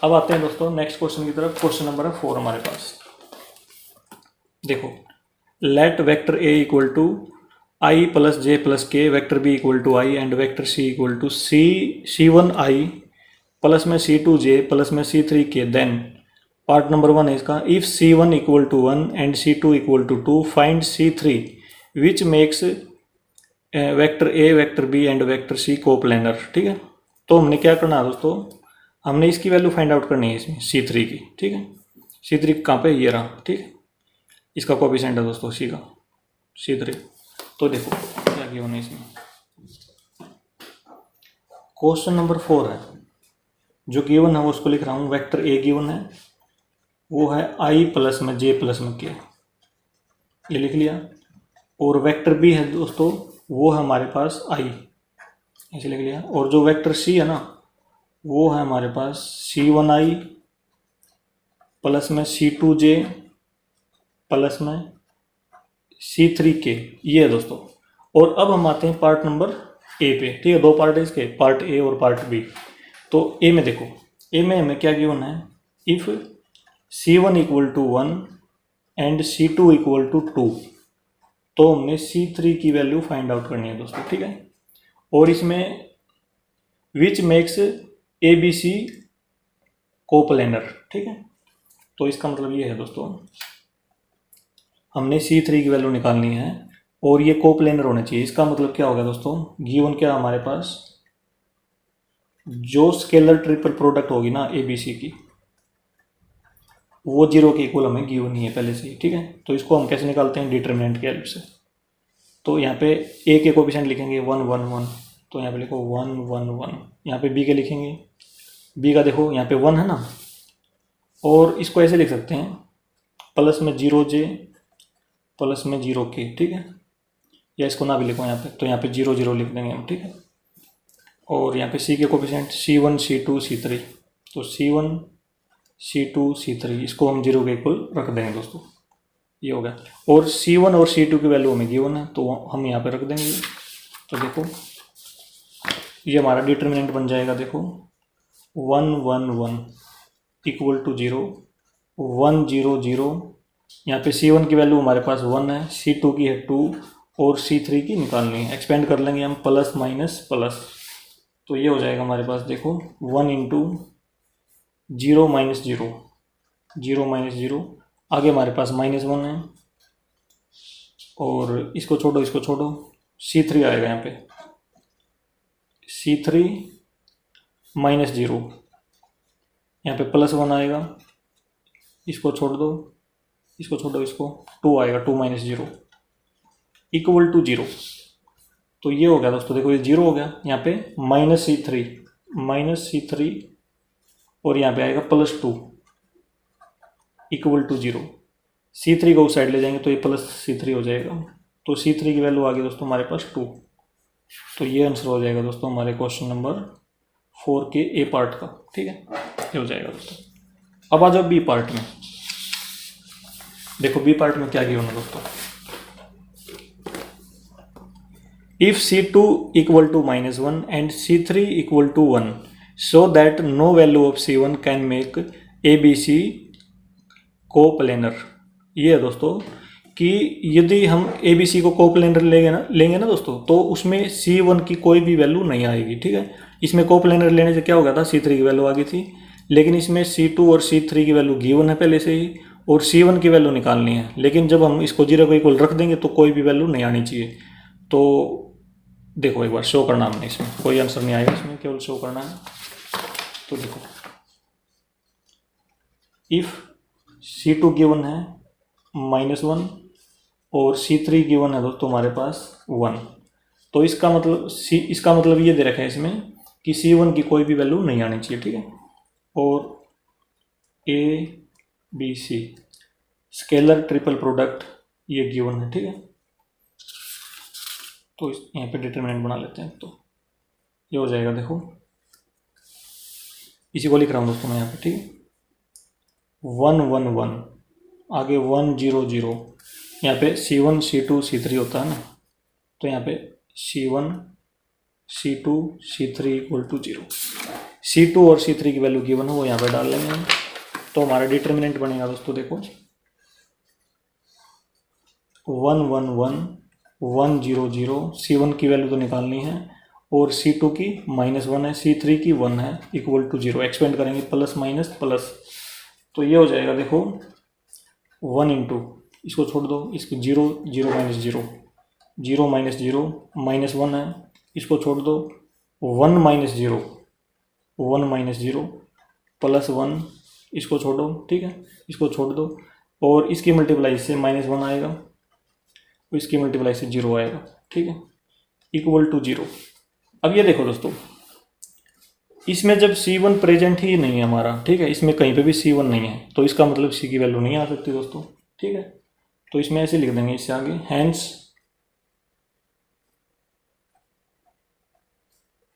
Speaker 1: अब आते हैं दोस्तों नेक्स्ट क्वेश्चन की तरफ। क्वेश्चन नंबर 4 हमारे पास, देखो let vector A equal to I plus J plus K, vector B equal to I and vector C equal to C1 I plus में C2 जे प्लस में C3 के, देन पार्ट नंबर 1 है इसका, if C1 equal to 1 and C2 equal to 2 find C3 which makes vector A vector B and vector C coplanar, ठीक है। तो हमने क्या करना है दोस्तों, हमने इसकी वैल्यू फाइंड आउट करनी है इसमें C3 की, ठीक है। C3 कहाँ पे, ये रहा, ठीक है। इसका कोएफिशिएंट है दोस्तों C का, C3। तो देखो क्या गिवन है इसमें, क्वेश्चन नंबर 4 है, जो गिवन है वो उसको लिख रहा हूँ। वेक्टर ए गिवन है, वो है आई प्लस में जे प्लस में के, ये लिख लिया। और वेक्टर बी है दोस्तों, वो है हमारे पास आई, ऐसे लिख लिया। और जो वेक्टर सी है ना, वो है हमारे पास C1 आई प्लस में C2 जे प्लस में C3 के, ये है दोस्तों। और अब हम आते हैं पार्ट नंबर ए पे, ठीक है। 2 पार्ट है इसके, पार्ट ए और पार्ट बी। तो ए में देखो, ए में हमें क्या गिवन है, if C1 equal to 1 and C2 equal to 2, तो हमने C3 की वैल्यू फाइंड आउट करनी है दोस्तों, ठीक है। और इसमें विच मेक्स ABC कोप्लेनर, ठीक है। तो इसका मतलब ये है दोस्तों, हमने C3 की वैल्यू निकालनी है और ये कोप्लेनर होना चाहिए। इसका मतलब क्या होगा दोस्तों, गिवन क्या हमारे पास, जो स्केलर ट्रिपल प्रोडक्ट होगी ना ABC की, वो 0 के इक्वल हमें गिवन नहीं है पहले से ही, ठीक है। तो इसको हम कैसे निकालते हैं, डिटरमिनेंट की हेल्प से। तो यहाँ पे ए के कोएफिशिएंट लिखेंगे 1 1 1, तो यहाँ पे लिखो 1 1 1। यहाँ पे बी के लिखेंगे, बी का देखो यहाँ पे 1 है ना, और इसको ऐसे लिख सकते हैं प्लस में 0 जे प्लस में 0 के, ठीक है। या इसको ना भी लिखो यहाँ पे, तो यहाँ पे 0 0 लिख देंगे हम, ठीक है। और यहाँ पे सी के कोएफिशिएंट C1 C2 C3, तो C1 C2 C3 इसको हम 0 के इक्वल रख देंगे दोस्तों, ये हो गया। और C1 और C2 की वैल्यू हमें गिवन है, तो हम यहाँ पे रख देंगे। तो देखो ये हमारा डिटरमिनेंट बन जाएगा, देखो 1 1 1 इक्वल टू 0 1 0 0। यहाँ पे C1 की वैल्यू हमारे पास 1 है, C2 की है 2 और C3 की निकालनी है। एक्सपेंड कर लेंगे हम, प्लस माइनस प्लस, तो ये हो जाएगा हमारे पास देखो 1 इंटू 0 माइनस 0 0 माइनस 0, आगे हमारे पास -1 है। और इसको छोड़ो, इसको छोड़ो, C3 आएगा यहाँ पे, C3 माइनस 0, यहाँ पे +1 आएगा, इसको छोड़ दो, इसको छोड़ो, इसको 2 आएगा, 2 माइनस 0 इक्वल टू 0। तो ये हो गया दोस्तों, देखो ये 0 हो गया। यहाँ पे -C3 और यहाँ पे आएगा +2 इक्वल टू 0। C3 को उस साइड ले जाएंगे तो ये +C3 हो जाएगा। तो C3 की वैल्यू आ गई दोस्तों हमारे पास 2। तो ये आंसर हो जाएगा दोस्तों हमारे क्वेश्चन नंबर 4 के ए पार्ट का, ठीक है, ये हो जाएगा दोस्तों। अब आ जाओ बी पार्ट में। देखो बी पार्ट में क्या किया होना दोस्तों, if C2 equal to -1 and C3 equal to 1 so that no value of C1 can make ABC coplanar. ये है दोस्तों कि यदि हम ABC को कोप्लेनर लेंगे ना दोस्तों, तो उसमें C1 की कोई भी वैल्यू नहीं आएगी, ठीक है। इसमें कोप्लेनर लेने से क्या हो गया था, C3 की वैल्यू आ गई थी, लेकिन इसमें C2 और C3 की वैल्यू गिवन है पहले से ही, और C1 की वैल्यू निकालनी है। लेकिन जब हम इसको 0 को इक्वल रख देंगे तो कोई भी वैल्यू नहीं आनी चाहिए। तो देखो एक बार शो करना हमने, इसमें कोई आंसर नहीं आएगा, इसमें केवल शो करना है। तो देखो इफ C2 गिवन है -1 और C3 गिवन है दोस्तों हमारे पास 1, तो इसका मतलब ये दे रखा है इसमें कि C1 की कोई भी वैल्यू नहीं आनी चाहिए, ठीक है। और ABC स्केलर ट्रिपल प्रोडक्ट ये गिवन है, ठीक है। तो यहाँ पे डिटरमिनेंट बना लेते हैं। तो ये हो जाएगा, देखो इसी को लिख रहा हूँ दोस्तों मैं यहाँ पे, ठीक है। 1 1 1 आगे 1 0 0, यहाँ पे C1 C2 C3 होता है ना, तो यहाँ पे C1 C2 C3 equal to 0। C2 और C3 की वैल्यू गिवन है, वो यहाँ पे डाल लेंगे हम। तो हमारा डिटरमिनेंट बनेगा दोस्तों, देखो 1 1 1 1 0 0, C1 की वैल्यू तो निकालनी है, और C2 की -1 है, C3 की 1 है, इक्वल टू 0। एक्सपेंड करेंगे प्लस माइनस प्लस, तो ये हो जाएगा देखो 1 इंटू, इसको छोड़ दो, इसको 0 0 माइनस 0 0 माइनस 0 -1 है, इसको छोड़ दो, 1 माइनस 0 1 माइनस 0 प्लस 1, इसको छोड़ो, ठीक है, इसको छोड़ दो, और इसकी मल्टीप्लाई से -1 आएगा, इसकी मल्टीप्लाई से 0 आएगा, ठीक है, इक्वल टू 0। अब ये देखो दोस्तों, इसमें जब C1 प्रेजेंट ही नहीं है हमारा, ठीक है, इसमें कहीं पे भी C1 नहीं है, तो इसका मतलब C की वैल्यू नहीं आ सकती दोस्तों, ठीक है। तो इसमें ऐसे लिख देंगे इससे आगे, hence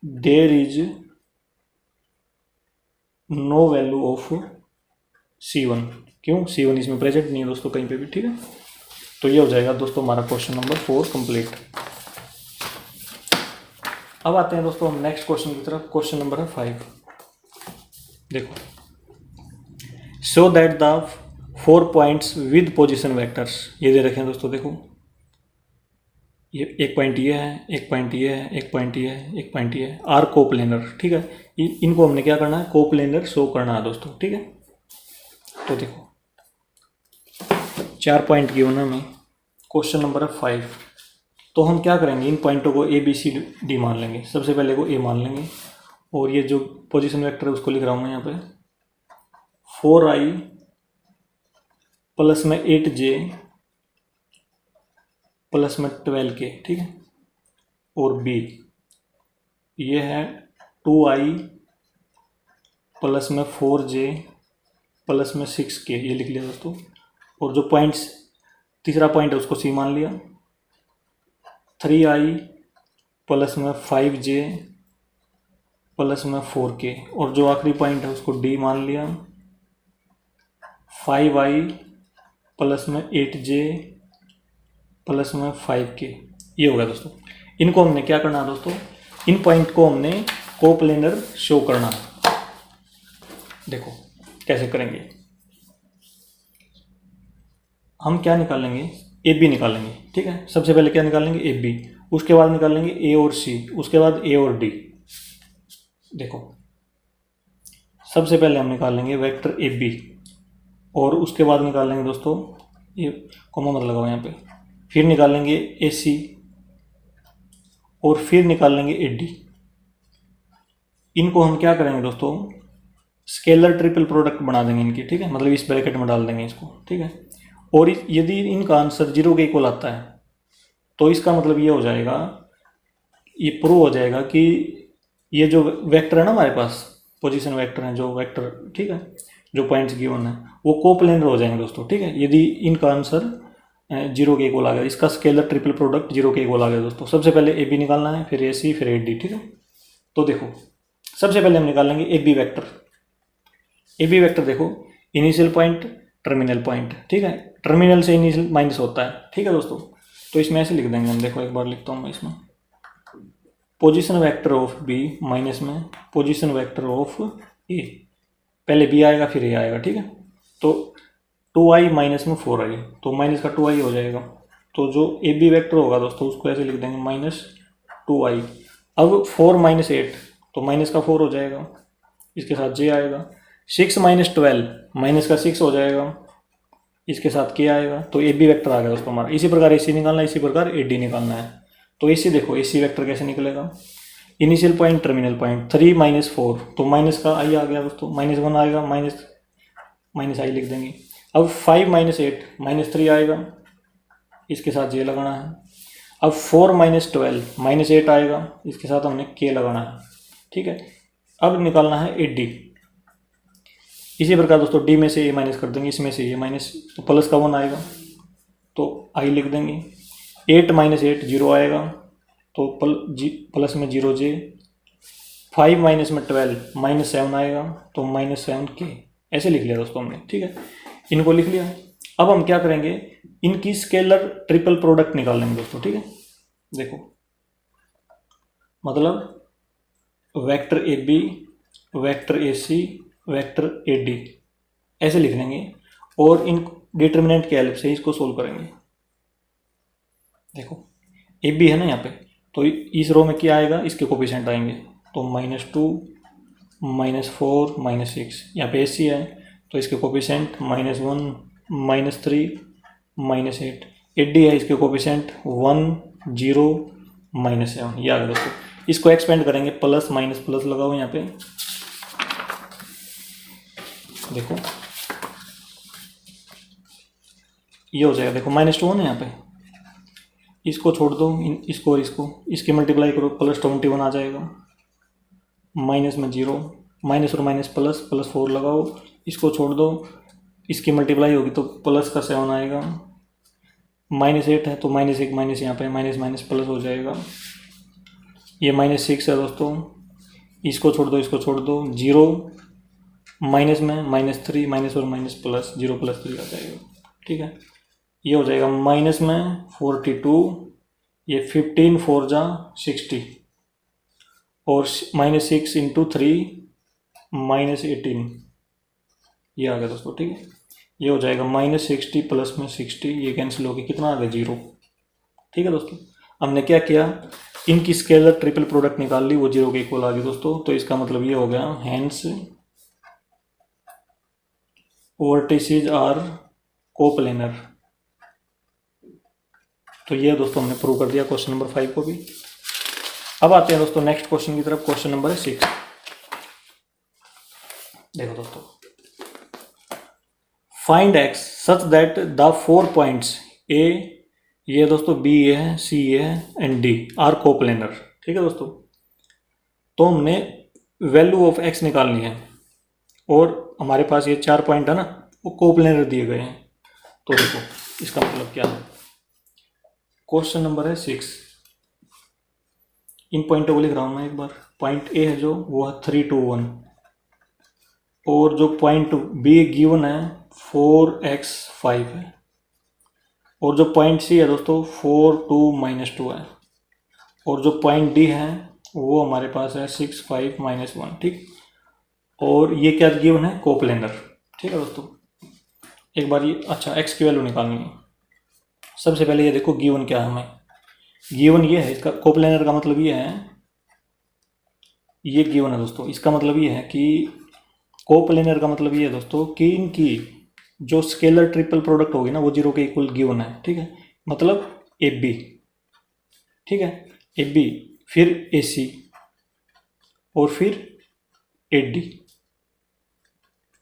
Speaker 1: there is no value of C1। क्यों? C1 इसमें प्रेजेंट नहीं है दोस्तों कहीं पे भी, ठीक है। तो ये हो जाएगा दोस्तों हमारा क्वेश्चन नंबर 4 कंप्लीट। अब आते हैं दोस्तों हम नेक्स्ट क्वेश्चन की तरफ। क्वेश्चन नंबर है 5। देखो, show that the 4 points with position vectors, ये दे रखे हैं दोस्तों। देखो, ये एक पॉइंट ये है, एक पॉइंट ये है, एक पॉइंट ये है, एक पॉइंट ये है, आर कोप्लेनर, ठीक है। इनको हमने क्या करना है, कोप्लेनर शो करना है दोस्तों, ठीक है। तो देखो 4 पॉइंट गिवन है हमें, क्वेश्चन नंबर है 5। तो हम क्या करेंगे, इन पॉइंटों को ABCD मान लेंगे। सबसे पहले को A मान लेंगे, और ये जो पोजीशन वेक्टर है उसको लिख रहा हूँ मैं यहाँ पे 4i प्लस में 8j प्लस में 12k, ठीक है। और B ये है 2i प्लस में 4j प्लस में 6k, ये लिख लिया दोस्तों। और जो पॉइंट्स, तीसरा पॉइंट है उसको C मान लिया, 3i प्लस में 5j प्लस में 4k, और जो आखिरी पॉइंट है उसको D मान लिया, 5i प्लस में 8j प्लस में 5k। ये हो गया दोस्तों। इनको हमने क्या करना है दोस्तों, इन पॉइंट को हमने कोप्लेनर शो करना है। देखो कैसे करेंगे, हम क्या निकालेंगे, AB निकालेंगे, ठीक है। सबसे पहले क्या निकालेंगे, AB, उसके बाद निकालेंगे A और C, उसके बाद A और D। देखो सबसे पहले हम निकालेंगे वेक्टर AB, और उसके बाद निकालेंगे दोस्तों, ये कॉमा मत लगाओ यहाँ पे, फिर निकालेंगे AC, और फिर निकालेंगे AD। इनको हम क्या करेंगे दोस्तों, स्केलर ट्रिपल प्रोडक्ट बना देंगे इनकी, ठीक है। मतलब इस ब्रैकेट में डाल देंगे इसको, ठीक है। और यदि इनका आंसर 0 के इक्वल आता है, तो इसका मतलब ये हो जाएगा, ये प्रूव हो जाएगा कि ये जो वेक्टर है ना हमारे पास, पोजीशन वेक्टर है जो वेक्टर, ठीक है, जो पॉइंट्स गिवन है वो कोप्लेनर हो जाएंगे दोस्तों, ठीक है। यदि इनका आंसर 0 के इक्वल आ गया, इसका स्केलर ट्रिपल प्रोडक्ट 0 के इक्वल आ गया दोस्तों। सबसे पहले AB निकालना है, फिर AC, फिर AD, ठीक है। तो देखो सबसे पहले हम निकालेंगे AB वेक्टर। AB वेक्टर देखो, इनिशियल पॉइंट, टर्मिनल पॉइंट, ठीक है। टर्मिनल से इनिशियल माइनस होता है, ठीक है दोस्तों। तो इसमें ऐसे लिख देंगे हम, देखो एक बार लिखता हूँ मैं इसमें, position vector of B minus में पोजीशन वेक्टर ऑफ A, पहले B आएगा फिर A आएगा, ठीक है। तो 2i माइनस में 4i, तो माइनस का 2i हो जाएगा। तो जो AB वेक्टर होगा दोस्तों उसको ऐसे लिख देंगे -2i। अब 4 माइनस 8, तो माइनस का 4 हो जाएगा, इसके साथ j आएगा। 6 माइनस 12, माइनस का 6 हो जाएगा, इसके साथ k आएगा। तो AB वेक्टर आ गया दोस्तों हमारा। इसी प्रकार AC निकालना है, इसी प्रकार AD निकालना है। तो AC देखो, AC वेक्टर कैसे निकलेगा, initial point, terminal point, 3 minus 4, तो माइनस का i आ गया दोस्तों, -1 आएगा, माइनस i लिख देंगे। अब 5 माइनस 8, -3 आएगा, इसके साथ j लगाना है। अब 4 माइनस 12, -8 आएगा, इसके साथ हमने k लगाना है। ठीक है। अब निकालना है 8D। इसी प्रकार दोस्तों डी में से ए माइनस कर देंगे, इसमें से ए माइनस, तो प्लस का 1 आएगा तो आई लिख देंगे। 8 माइनस 8 0 आएगा तो प्लस में 0J। 5 माइनस में 12 -7 आएगा तो -7K। ऐसे लिख लिया दोस्तों हमने, ठीक है। इनको लिख लिया। अब हम क्या करेंगे, इनकी स्केलर ट्रिपल प्रोडक्ट निकाल लेंगे दोस्तों, ठीक है। देखो मतलब vector AB, vector AC, vector AD ऐसे लिख लेंगे और इन डिटर्मिनेंट के हेल्प से इसको सोल्व करेंगे। देखो AB है ना यहाँ पे, तो इस रो में क्या आएगा, इसके कोफिशिएंट आएंगे तो -2, -4, -6। यहाँ पे AC है तो इसके कोफिशिएंट -1, -3, -8। AD है, इसके कोफिशिएंट 1, 0, -7। ये आ गया दोस्तों। इसको एक्सपेंड करेंगे, प्लस माइनस प्लस लगाओ यहाँ पे। देखो ये हो जाएगा, देखो -2 है यहाँ पे, इसको छोड़ दो, इसको और इसको, इसके मल्टीप्लाई करो, +21 आ जाएगा। माइनस में 0, माइनस और माइनस प्लस, +4 लगाओ, इसको छोड़ दो, इसकी मल्टीप्लाई होगी तो प्लस का 7 आएगा। -8 है तो -1 माइनस यहाँ पे माइनस माइनस प्लस हो जाएगा। ये -6 है दोस्तों, इसको छोड़ दो, इसको छोड़ दो, 0 माइनस में -3, माइनस और माइनस प्लस, 0 + 3 आ जाएगा, ठीक है। ये हो जाएगा माइनस में 42, ये 15 4 जा 60 और -6 × 3 -18। ये आ गया दोस्तों, ठीक है। ये हो जाएगा -60 प्लस में 60, ये कैंसिल हो गया, कितना आ गया 0, ठीक है दोस्तों। हमने क्या किया, इनकी स्केलर ट्रिपल प्रोडक्ट निकाल ली, वो 0 के इक्वल आ गई दोस्तों। तो इसका मतलब ये हो गया, हेंस वर्टिसेस आर कोप्लेनर। तो ये दोस्तों हमने प्रूव कर दिया क्वेश्चन नंबर 5 को भी। अब आते हैं दोस्तों नेक्स्ट क्वेश्चन की तरफ। Question number 6। देखो दोस्तों, find x such that the 4 points A, ये दोस्तों B है, C है एंड D आर कोप्लेनर, ठीक है दोस्तों। तो हमने वैल्यू ऑफ x निकालनी है और हमारे पास ये 4 पॉइंट है ना, वो कोप्लेनर दिए गए हैं। तो देखो इसका मतलब क्या है। क्वेश्चन नंबर है 6। इन पॉइंटों को लिख रहा हूं मैं एक बार। पॉइंट A है जो, वो है 3, 2, 1 और जो पॉइंट B गिवन है 4x 5 है और जो पॉइंट C है दोस्तों 4, 2, -2 है और जो पॉइंट D है वो हमारे पास है 6, 5, -1, ठीक। और ये क्या गिवन है, कोप्लेनर, ठीक है दोस्तों। एक बार ये अच्छा x की वैल्यू निकालनी है। सबसे पहले ये देखो गिवन क्या है हमें। गिवन ये है, इसका कोप्लेनर का मतलब ये है, ये गिवन है दोस्तों। इसका मतलब ये है कि कोप्लेनर का मतलब ये है दोस्तों कि इनकी जो स्केलर ट्रिपल प्रोडक्ट होगी ना वो 0 के इक्वल गिवन है, ठीक है। मतलब AB, ठीक है, AB फिर AC और फिर AD,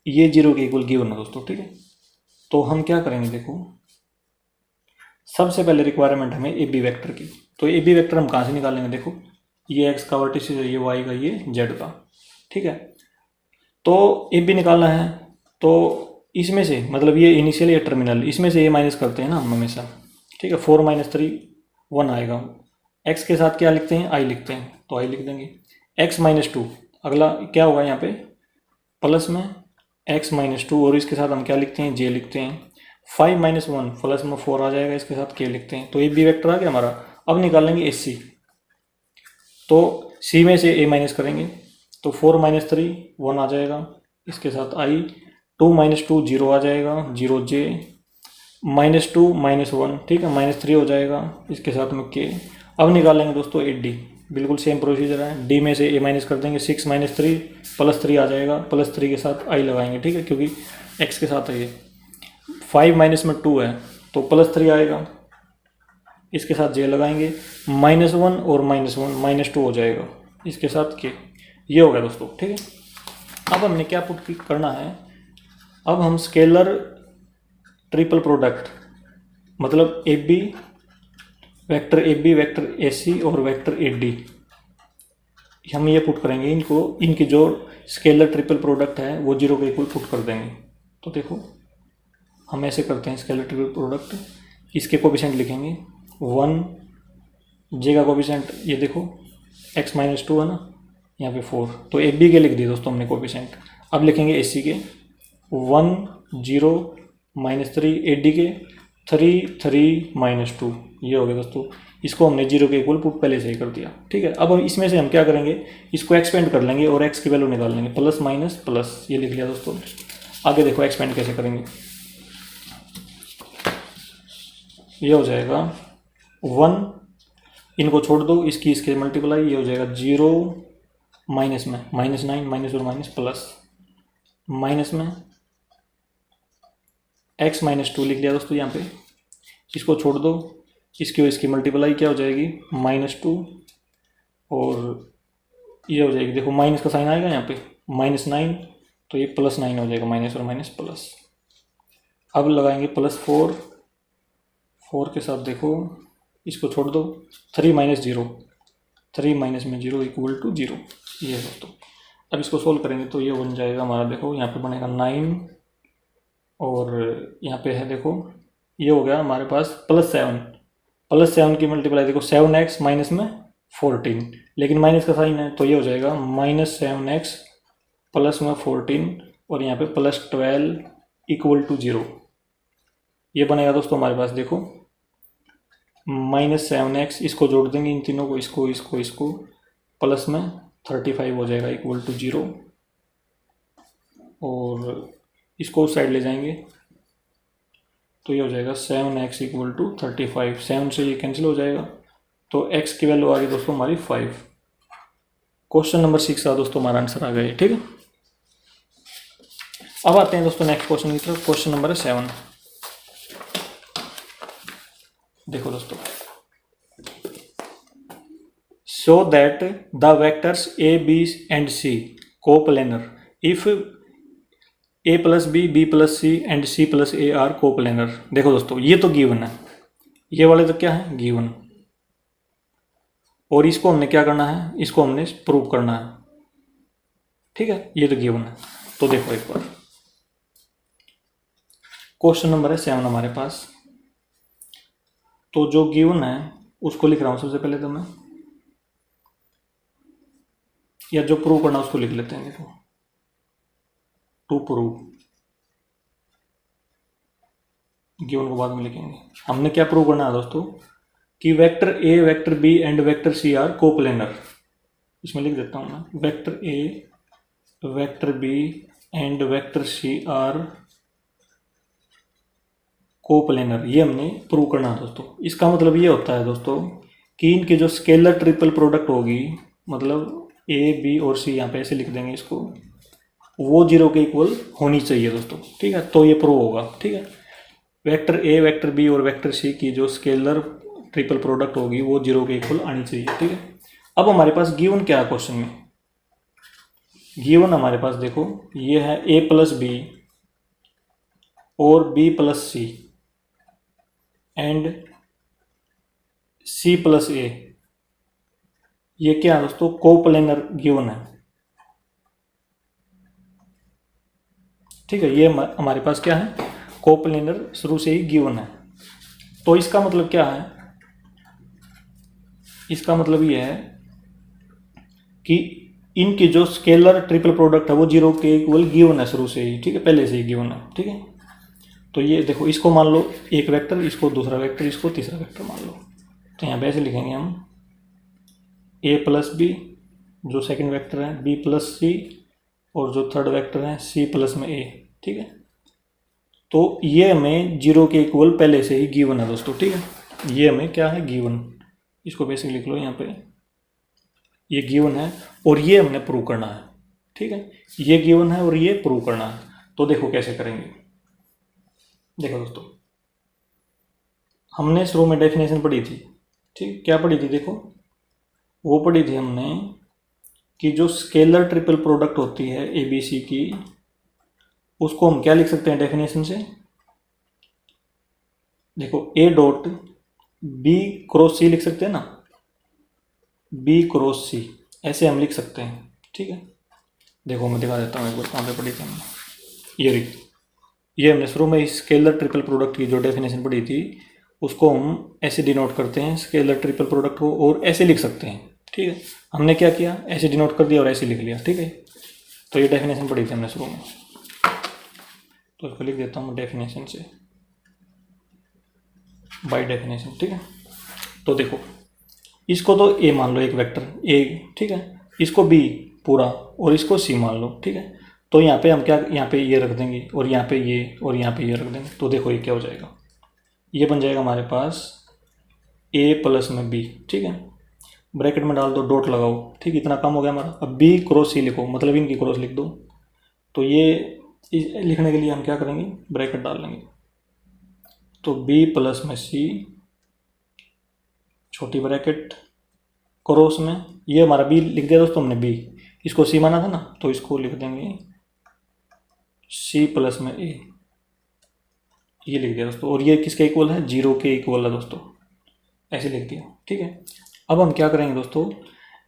Speaker 1: ये 0 के इक्वल गिवन है दोस्तों, ठीक है। तो हम क्या करेंगे, देखो सबसे पहले रिक्वायरमेंट हमें AB वेक्टर की। तो AB वेक्टर हम कहाँ से निकालेंगे, देखो ये x का वर्टिसेस है, ये y का, ये z का, ठीक है। तो AB निकालना है तो इसमें से मतलब ये इनिशियल या टर्मिनल, इसमें से ये माइनस करते हैं ना हम हमेशा, ठीक है। 4 - 3 1 आएगा। x के साथ क्या लिखते हैं, i लिखते हैं, तो i लिख देंगे। x - 2 अगला क्या होगा यहाँ पे, प्लस में x - 2 और इसके साथ हम क्या लिखते हैं, j लिखते हैं। 5 - 1 प्लस में 4 आ जाएगा, इसके साथ k लिखते हैं। तो AB वेक्टर आ गया हमारा। अब निकालेंगे AC। तो C में से A माइनस करेंगे तो 4 - 3 1 आ जाएगा, इसके साथ I। 2 - 2 0 आ जाएगा, 0J। -2 - 1, ठीक है, -3 हो जाएगा, इसके साथ में K। अब निकालेंगे दोस्तों AD। बिल्कुल सेम प्रोसीजर है। D में से A माइनस कर देंगे, 6 - 3 +3 आ जाएगा, +3 के साथ I लगाएंगे, ठीक है, क्योंकि x के साथ है ये। 5 - 2 है तो +3 आएगा, इसके साथ j लगाएंगे, -1 और -1 -2 हो जाएगा, इसके साथ k। ये हो गया दोस्तों, ठीक है। अब हमने क्या पुट करना है, अब हम स्केलर ट्रिपल प्रोडक्ट मतलब वेक्टर AB, वेक्टर AC और वेक्टर AD, हम ये पुट करेंगे इनको, इनकी जो स्केलर ट्रिपल प्रोडक्ट है वो 0 के इक्वल पुट कर देंगे। तो देखो हम ऐसे करते हैं, स्केलर ट्रिपल प्रोडक्ट, इसके कोफिशिएंट लिखेंगे 1, जे का कोफिशिएंट ये देखो x-2 है ना, यहाँ पे 4, तो ए बी के लिख दिए दोस्तों हमने कोफिशिएंट। अब लिखेंगे ए सी के 1 0 -3, ए डी के 3 3 -2, ये हो गया दोस्तों। इसको हमने 0 के इक्वल पुट पहले से ही कर दिया, ठीक है। अब हम इसमें से हम क्या करेंगे, इसको एक्सपेंड कर लेंगे और x की वैल्यू निकाल लेंगे, प्लस माइनस प्लस, ये लिख लिया दोस्तों। आगे देखो एक्सपेंड कैसे करेंगे, ये हो जाएगा 1, इनको छोड़ दो, इसकी इसके मल्टीप्लाई, ये हो जाएगा 0, माइनस में -9, माइनस और माइनस प्लस, माइनस में x-2 लिख लिया दोस्तों यहाँ पे, इसको छोड़ दो, इसकी और इसकी मल्टीप्लाई क्या हो जाएगी -2, और ये हो जाएगी, देखो माइनस का साइन आएगा यहाँ पे -9, तो ये +9 हो जाएगा, माइनस और माइनस प्लस। अब लगाएंगे +4, 4 के साथ देखो इसको छोड़ दो, 3 - 0, 3 - में 0 इक्वल टू 0, ये है दोस्तों। अब इसको सोल्व करेंगे तो ये बन जाएगा हमारा, देखो यहाँ पे बनेगा 9, और यहाँ पे है देखो ये हो गया हमारे पास +7 की मल्टीप्लाई, देखो 7x माइनस में 14, लेकिन माइनस का साइन है तो ये हो जाएगा -7x प्लस में 14, और यहाँ पे +12 इक्वल टू 0, ये बनेगा दोस्तों हमारे पास। देखो -7x, इसको जोड़ देंगे इन तीनों को, इसको प्लस में 35 हो जाएगा इक्वल टू 0, और इसको उस साइड ले जाएंगे तो ये हो जाएगा 7x इक्वल टू 35, 7 से ये कैंसिल हो जाएगा, तो x की वैल्यू आ गई दोस्तों हमारी 5। क्वेश्चन नंबर 6 का दोस्तों हमारा आंसर आ गया, ठीक है। अब आते हैं दोस्तों नेक्स्ट क्वेश्चन की तरफ। क्वेश्चन नंबर है 7। देखो दोस्तों, show that the vectors a, b and c coplanar if a plus b, b plus c and c plus a are coplanar। देखो दोस्तों ये तो गिवन है, ये वाले तो क्या है गिवन, और इसको हमने क्या करना है, इसको हमने प्रूव करना है, ठीक है। ये तो गिवन है, तो देखो एक बार क्वेश्चन नंबर है 7 हमारे पास। तो जो गिवन है उसको लिख रहा हूं सबसे पहले, तो मैं या जो प्रूव करना उसको लिख लेते हैं। देखो टू प्रूव, गिवन को बाद में लिखेंगे। हमने क्या प्रूव करना है दोस्तों, कि vector A, vector B and vector C are coplanar. इसमें लिख देता हूं मैं, vector A, vector B and vector C are coplanar, ये हमने प्रूव करना है दोस्तों। इसका मतलब ये होता है दोस्तों कि इनकी जो स्केलर ट्रिपल प्रोडक्ट होगी, मतलब ए बी और सी, यहाँ पे ऐसे लिख देंगे इसको, वो 0 के इक्वल होनी चाहिए दोस्तों, ठीक है। तो ये प्रूव होगा, ठीक है। वेक्टर ए, वेक्टर बी और वेक्टर सी की जो स्केलर ट्रिपल प्रोडक्ट होगी वो 0 के इक्वल आनी चाहिए, ठीक है। अब हमारे पास गिवन क्या है क्वेश्चन में, गिवन हमारे पास देखो ये है ए प्लस बी और B plus C and C plus A, ये क्या है दोस्तों कोप्लेनर गिवन है, ठीक है। ये हमारे पास क्या है कोप्लेनर शुरू से ही गिवन है। तो इसका मतलब क्या है, इसका मतलब ये है कि इनकी जो स्केलर ट्रिपल प्रोडक्ट है वो 0 के इक्वल गिवन है शुरू से ही, ठीक है, पहले से ही गिवन है, ठीक है। तो ये देखो इसको मान लो एक वेक्टर, इसको दूसरा वेक्टर, इसको तीसरा वेक्टर मान लो। तो यहाँ पे ऐसे लिखेंगे हम ए प्लस बी जो सेकंड वेक्टर है, बी प्लस सी और जो थर्ड वेक्टर है सी प्लस में ए, ठीक है। तो ये हमें 0 के इक्वल पहले से ही गिवन है दोस्तों, ठीक है। ये हमें क्या है गिवन, इसको बेसिक लिख लो यहाँ पे, ये गिवन है और ये हमने प्रूव करना है, ठीक है। ये गिवन है और ये प्रूव करना है। तो देखो कैसे करेंगे। देखो दोस्तों, हमने शुरू में डेफिनेशन पढ़ी थी, ठीक, क्या पढ़ी थी देखो, वो पढ़ी थी हमने कि जो स्केलर ट्रिपल प्रोडक्ट होती है ए बी सी की, उसको हम क्या लिख सकते हैं डेफिनेशन से, देखो ए डॉट बी क्रॉस सी लिख सकते हैं ना, बी क्रॉस सी, ऐसे हम लिख सकते हैं, ठीक है। देखो मैं दिखा देता हूँ एक बार कहाँ पे पढ़ी थी हमने। ये हमने शुरू में स्केलर ट्रिपल प्रोडक्ट की जो डेफिनेशन पढ़ी थी उसको हम ऐसे डिनोट करते हैं स्केलर ट्रिपल प्रोडक्ट को, और ऐसे लिख सकते हैं, ठीक है। हमने क्या किया, ऐसे डिनोट कर दिया और ऐसे लिख लिया, ठीक है। तो ये डेफिनेशन पढ़ी थी हमने शुरू में, तो इसको लिख देता हूँ डेफिनेशन से, बाय डेफिनेशन, ठीक है। तो देखो इसको तो ए मान लो, एक वेक्टर ए, ठीक है। इसको बी पूरा और इसको सी मान लो, ठीक है। तो यहाँ पे हम क्या, यहाँ पे ये रख देंगे और यहाँ पे ये और यहाँ पे ये रख देंगे। तो देखो ये क्या हो जाएगा, ये बन जाएगा हमारे पास ए प्लस में बी, ठीक है। ब्रैकेट में डाल दो, डॉट लगाओ, ठीक, इतना काम हो गया हमारा। अब बी क्रॉस सी लिखो, मतलब इनकी क्रॉस लिख दो। तो ये लिखने के लिए हम क्या करेंगे, ब्रैकेट डाल लेंगे। तो बी प्लस में सी, छोटी ब्रैकेट, क्रॉस में ये हमारा बी लिख दिया दोस्तों हमने, बी, इसको सी माना था ना, तो इसको लिख देंगे सी प्लस में ए, ये लिख दिया दोस्तों। और ये किसके इक्वल है, 0 के इक्वल है दोस्तों, ऐसे लिख दिया, ठीक है। अब हम क्या करेंगे दोस्तों,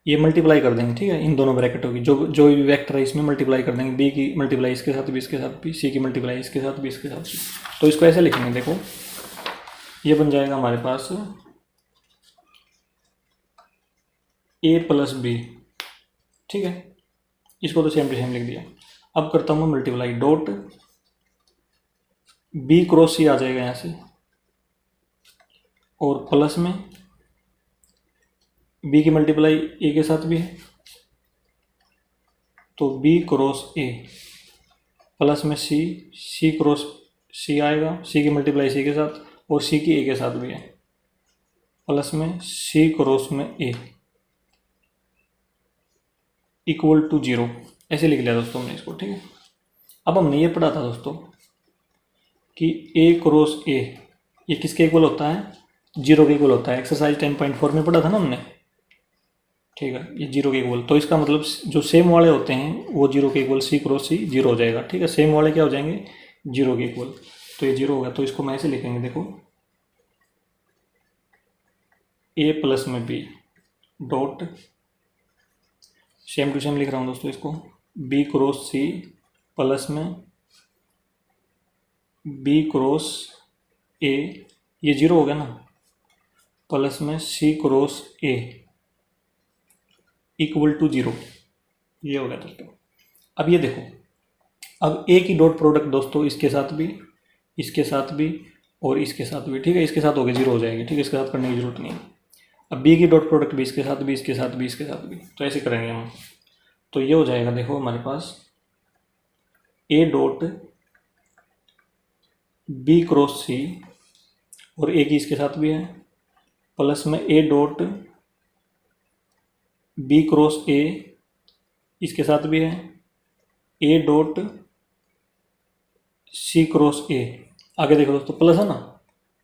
Speaker 1: ये मल्टीप्लाई कर देंगे, ठीक है, इन दोनों ब्रैकेटों की, जो जो भी वेक्टर है इसमें मल्टीप्लाई कर देंगे। बी की मल्टीप्लाई इसके साथ भी, इसके साथ भी, सी की मल्टीप्लाई इसके साथ भी, इसके साथ भी। तो इसको ऐसे लिखेंगे, देखो ये बन जाएगा हमारे पास ए प्लस बी, ठीक है। इसको तो सेम टू सेम लिख दिया। अब करता हूँ मल्टीप्लाई, डॉट बी क्रॉस सी आ जाएगा यहाँ से, और प्लस में बी की मल्टीप्लाई ए के साथ भी है, तो बी क्रॉस ए, प्लस में सी, सी क्रॉस सी आएगा, सी की मल्टीप्लाई सी के साथ, और सी की ए के साथ भी है, प्लस में सी क्रॉस में ए इक्वल टू 0, ऐसे लिख लिया दोस्तों हमने इसको, ठीक है। अब हमने ये पढ़ा था दोस्तों कि ए क्रॉस ए ये किसके इक्वल होता है, 0 के इक्वल होता है। एक्सरसाइज 10.4 में पढ़ा था ना हमने, ठीक है, ये 0 के इक्वल। तो इसका मतलब जो सेम वाले होते हैं वो 0 के इक्वल, सी क्रॉस सी 0 हो जाएगा, ठीक है। सेम वाले क्या हो जाएंगे, 0 के इक्वल। तो ये 0 हो गया, तो इसको मैं ऐसे लिखेंगे, देखो ए प्लस में B dot, same to same लिख रहा हूँ दोस्तों इसको, बी क्रॉस सी प्लस में बी क्रॉस ए, ये 0 हो गया ना, प्लस में C cross A equal to 0, ये हो गया दोस्तों। अब ये देखो, अब ए की डॉट प्रोडक्ट दोस्तों इसके साथ भी, इसके साथ भी और इसके साथ भी, ठीक है। इसके साथ हो गया 0 हो जाएगी, ठीक है, इसके साथ करने की जरूरत नहीं है। अब बी की डॉट प्रोडक्ट भी इसके साथ भी, इसके साथ भी, इसके साथ भी, तो ऐसे करेंगे हम। तो ये हो जाएगा, देखो हमारे पास A dot B cross C, और ए की इसके साथ भी है, प्लस में A dot B cross A इसके साथ भी है, ए डॉट सी क्रॉस ए। आगे देखो दोस्तों प्लस है ना,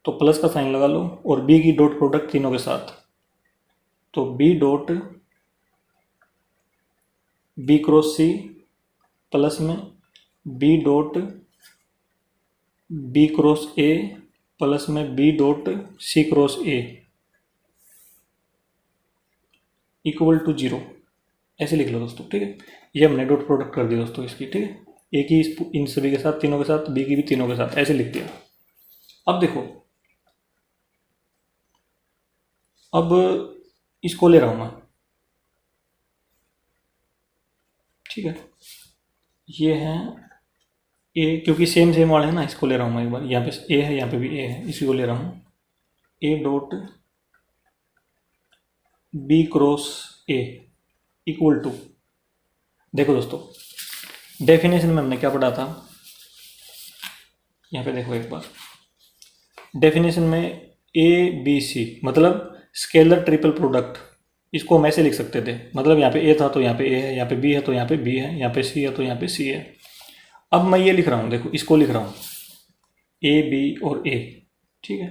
Speaker 1: तो प्लस का साइन लगा लो, और बी की डॉट प्रोडक्ट तीनों के साथ, तो B dot B cross C plus में B dot B cross A plus में B dot C cross A equal to 0, ऐसे लिख लो दोस्तों, ठीक है। ये हमने डॉट प्रोडक्ट कर दी दोस्तों इसकी, ठीक है। ए की इन सभी के साथ, तीनों के साथ, बी की भी तीनों के साथ, ऐसे लिख दिया। अब देखो, अब इसको ले रहा हूं मैं, ठीक है। ये है ए, क्योंकि सेम सेम वाले हैं ना, इसको ले रहा हूं मैं एक बार। यहाँ पे ए है, यहाँ पे भी ए है, इसी को ले रहा हूं, A dot B cross A equal to, देखो दोस्तों डेफिनेशन में हमने क्या पढ़ा था, यहाँ पे देखो एक बार डेफिनेशन में ए बी सी मतलब स्केलर ट्रिपल प्रोडक्ट, इसको हम ऐसे लिख सकते थे। मतलब यहाँ पे ए था तो यहाँ पे ए है, यहाँ पे बी है तो यहाँ पे बी है, यहाँ पे सी है तो यहाँ पे सी है। अब मैं ये लिख रहा हूँ, देखो इसको लिख रहा हूँ ए बी और ए, ठीक है।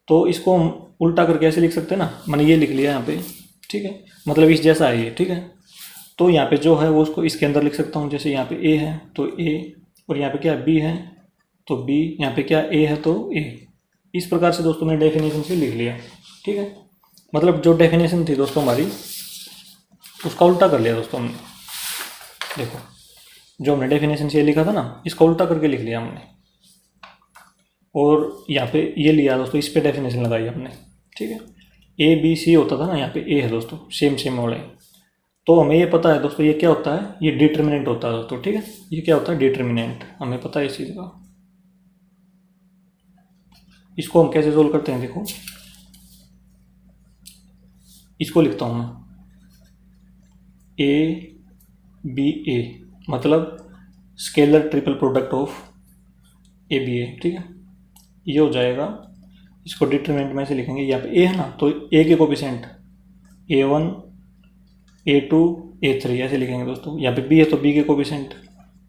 Speaker 1: तो इसको हम उल्टा करके ऐसे लिख सकते हैं ना, मैंने ये लिख लिया यहाँ पे, ठीक है, मतलब इस जैसा है ये, ठीक है। तो यहाँ पे जो है वो उसको इसके अंदर लिख सकता हूँ, जैसे यहाँ पे ए है तो ए, और यहाँ पे क्या बी है तो बी, यहाँ पे क्या ए है तो ए। इस प्रकार से दोस्तों मैंने डेफिनेशन से लिख लिया, ठीक है। मतलब जो डेफिनेशन थी दोस्तों हमारी उसका उल्टा कर लिया दोस्तों हमने। देखो जो हमने डेफिनेशन से लिखा था ना, इसका उल्टा करके लिख लिया हमने, और यहाँ पे ये लिया दोस्तों, इस पे डेफिनेशन लगाई हमने। ठीक है, ए बी सी होता था ना, यहाँ पे ए है दोस्तों, सेम सेम वाले। तो हमें ये पता है दोस्तों ये क्या होता है, ये डिटर्मिनेंट होता है दोस्तों। ठीक है, ये क्या होता है, डिटर्मिनेंट, हमें पता है इस चीज़ का। इसको हम कैसे सोल्व करते हैं, देखो इसको लिखता हूँ मैं, ए बी ए मतलब scalar triple product of A B A. ठीक है, ये हो जाएगा, इसको डिटरमिनेंट में से लिखेंगे, यहाँ पे ए है ना, तो ए के कोफिशिएंट A1 A2 A3 ऐसे लिखेंगे दोस्तों। यहाँ पे बी है तो बी के कोफिशिएंट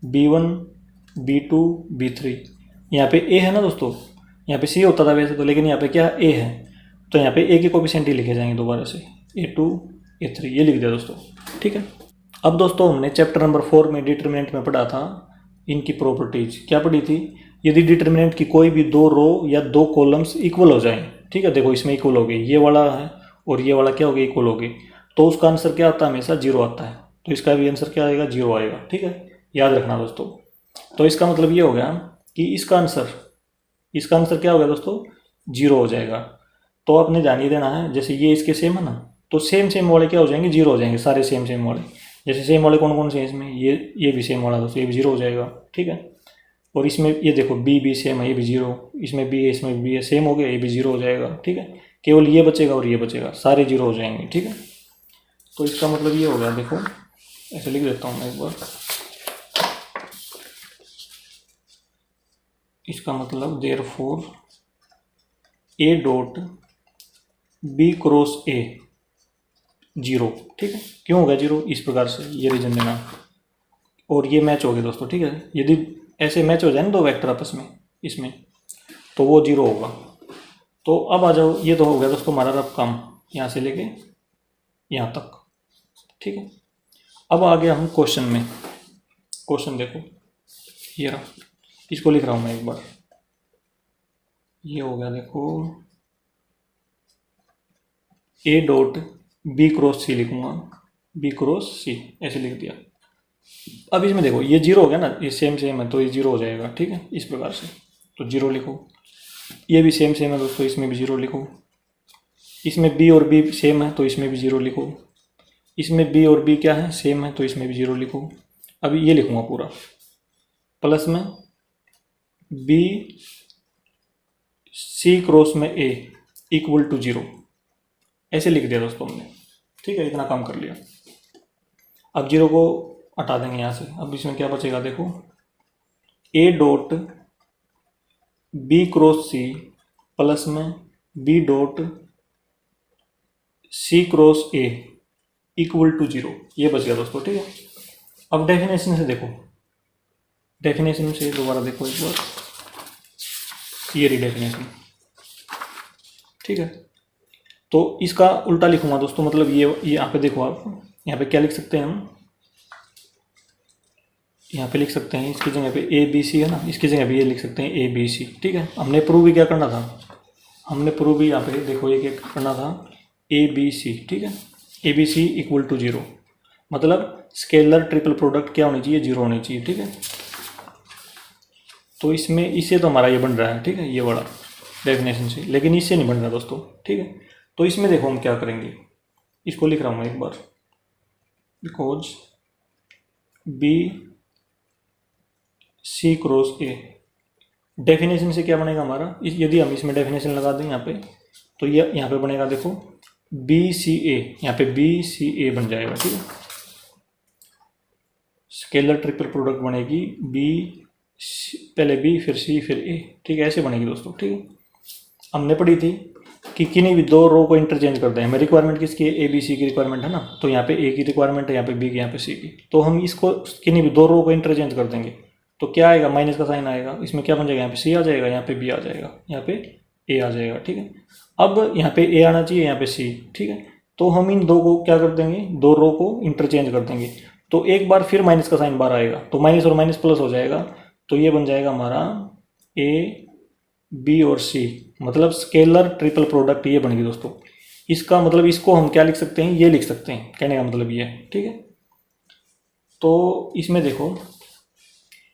Speaker 1: B1 B2 B3। यहाँ पे ए है ना दोस्तों, यहाँ पे सी होता था वैसे तो, लेकिन यहाँ पे क्या ए है, तो यहाँ पे ए के कोफिशिएंट ही लिखे जाएंगे दोबारा से, A2 A3 ये लिख दिया दोस्तों। ठीक है, अब दोस्तों हमने चैप्टर नंबर 4 में डिटरमिनेंट में पढ़ा था इनकी प्रॉपर्टीज। क्या पढ़ी थी, यदि डिटरमिनेंट की कोई भी दो रो या दो कॉलम्स इक्वल हो जाएं। ठीक है, देखो इसमें इक्वल हो गई, ये वाला है और ये वाला क्या हो गया, इक्वल हो गई, तो उसका आंसर क्या आता है, हमेशा जीरो आता है। तो इसका भी आंसर क्या आएगा, जीरो आएगा। ठीक है, याद रखना दोस्तों। तो इसका मतलब ये हो गया कि इसका आंसर क्या हो गया दोस्तों, जीरो हो जाएगा। तो आपने ध्यान ये देना है, जैसे ये इसके सेम है ना, तो सेम सेम वाले क्या हो जाएंगे, जीरो हो जाएंगे, सारे सेम सेम वाले। जैसे सेम वाले कौन कौन से हैं इसमें, ये भी सेम वाला दोस्तों, ये भी जीरो हो जाएगा। ठीक है, और इसमें ये देखो बी भी सेम है, ये भी जीरो, इसमें बी है इसमें बी है, सेम हो गया, ये भी जीरो हो जाएगा। ठीक है, केवल ये बचेगा और ये बचेगा, सारे जीरो हो जाएंगे। ठीक है, तो इसका मतलब ये हो गया, देखो ऐसे लिख देता हूँ मैं एक बार, इसका मतलब therefore A dot B cross A zero. ठीक है, क्यों होगा जीरो, इस प्रकार से ये रीजन देना, और ये मैच हो गया दोस्तों। ठीक है, यदि ऐसे मैच हो जाए ना दो वेक्टर आपस में इसमें, तो वो जीरो होगा। तो अब आ जाओ, ये तो हो गया दोस्तों हमारा रफ काम यहाँ से लेके यहाँ तक। ठीक है, अब आ गया हम क्वेश्चन में। क्वेश्चन देखो ये रहा, इसको लिख रहा हूँ मैं एक बार, ये हो गया देखो, ए डॉट बी क्रॉस सी लिखूंगा, बी क्रॉस सी ऐसे लिख दिया। अब इसमें देखो ये जीरो हो गया ना, ये सेम सेम है तो ये जीरो हो जाएगा। ठीक है, इस प्रकार से, तो जीरो लिखो। ये भी सेम सेम है दोस्तों, इसमें भी जीरो लिखो। इसमें बी और बी सेम है तो इसमें भी जीरो लिखो। इसमें बी और बी क्या है, सेम है, तो इसमें भी जीरो लिखो। अभी ये लिखूंगा पूरा, प्लस में बी सी क्रॉस में ए इक्वल टू जीरो ऐसे लिख दिया दोस्तों हमने। ठीक है, इतना काम कर लिया। अब जीरो को हटा देंगे यहाँ से। अब इसमें क्या बचेगा, देखो A dot B cross C plus में B dot C cross A equal to zero, ये बच गया दोस्तों। ठीक है, अब डेफिनेशन से देखो, डेफिनेशन से दोबारा देखो एक बार, ये रही डेफिनेशन। ठीक है, तो इसका उल्टा लिखूंगा दोस्तों, मतलब ये यहाँ पे देखो आप, यहाँ पे क्या लिख सकते हैं हम, यहाँ पे लिख सकते हैं इसकी जगह पे ए बी सी है ना, इसकी जगह पे ये लिख सकते हैं ए बी सी। ठीक है, हमने प्रूव भी क्या करना था, हमने प्रूव भी यहाँ पे देखो ये क्या करना था, ए बी सी। ठीक है, A B C equal to zero, मतलब स्केलर ट्रिपल प्रोडक्ट क्या होनी चाहिए, जीरो होनी चाहिए। ठीक है, तो इसमें इससे तो हमारा ये बन रहा है। ठीक है, ये बड़ा डेफिनेशन से, लेकिन इससे नहीं बन रहा दोस्तों। ठीक है, तो इसमें देखो हम क्या करेंगे, इसको लिख रहा हूँ मैं एक बार, because B C cross A, definition से क्या बनेगा हमारा, यदि हम इसमें डेफिनेशन लगा दें यहाँ पे, तो ये यहाँ पे बनेगा देखो बी सी ए, यहाँ पे बी सी ए बन जाएगा। ठीक है, स्केलर ट्रिपल प्रोडक्ट बनेगी बी, पहले बी फिर सी फिर ए। ठीक है, ऐसे बनेगी दोस्तों। ठीक है, हमने पढ़ी थी कि किन्हीं भी दो रो को इंटरचेंज करते हैं। हमें रिक्वायरमेंट किसकी है, ए बी सी की रिक्वायरमेंट है ना, तो यहाँ पे ए की रिक्वायरमेंट है, यहाँ पे बी की, यहाँ पे सी की, तो हम इसको किन्हीं भी दो रो को इंटरचेंज कर देंगे, तो क्या आएगा, माइनस का साइन आएगा, इसमें क्या बन जाएगा, यहाँ पे सी आ जाएगा, यहाँ पे बी आ जाएगा, यहाँ पे ए आ जाएगा। ठीक है, अब यहाँ पे ए आना चाहिए, यहाँ पे सी। ठीक है, तो हम इन दो को क्या कर देंगे, दो रो को इंटरचेंज कर देंगे, तो एक बार फिर माइनस का साइन बाहर आएगा, तो माइनस और माइनस प्लस हो जाएगा, तो ये बन जाएगा हमारा ए बी और सी, मतलब स्केलर ट्रिपल प्रोडक्ट ये बन गई दोस्तों। इसका मतलब इसको हम क्या लिख सकते हैं, ये लिख सकते हैं, कहने का मतलब ये है, ठीक है। तो इसमें देखो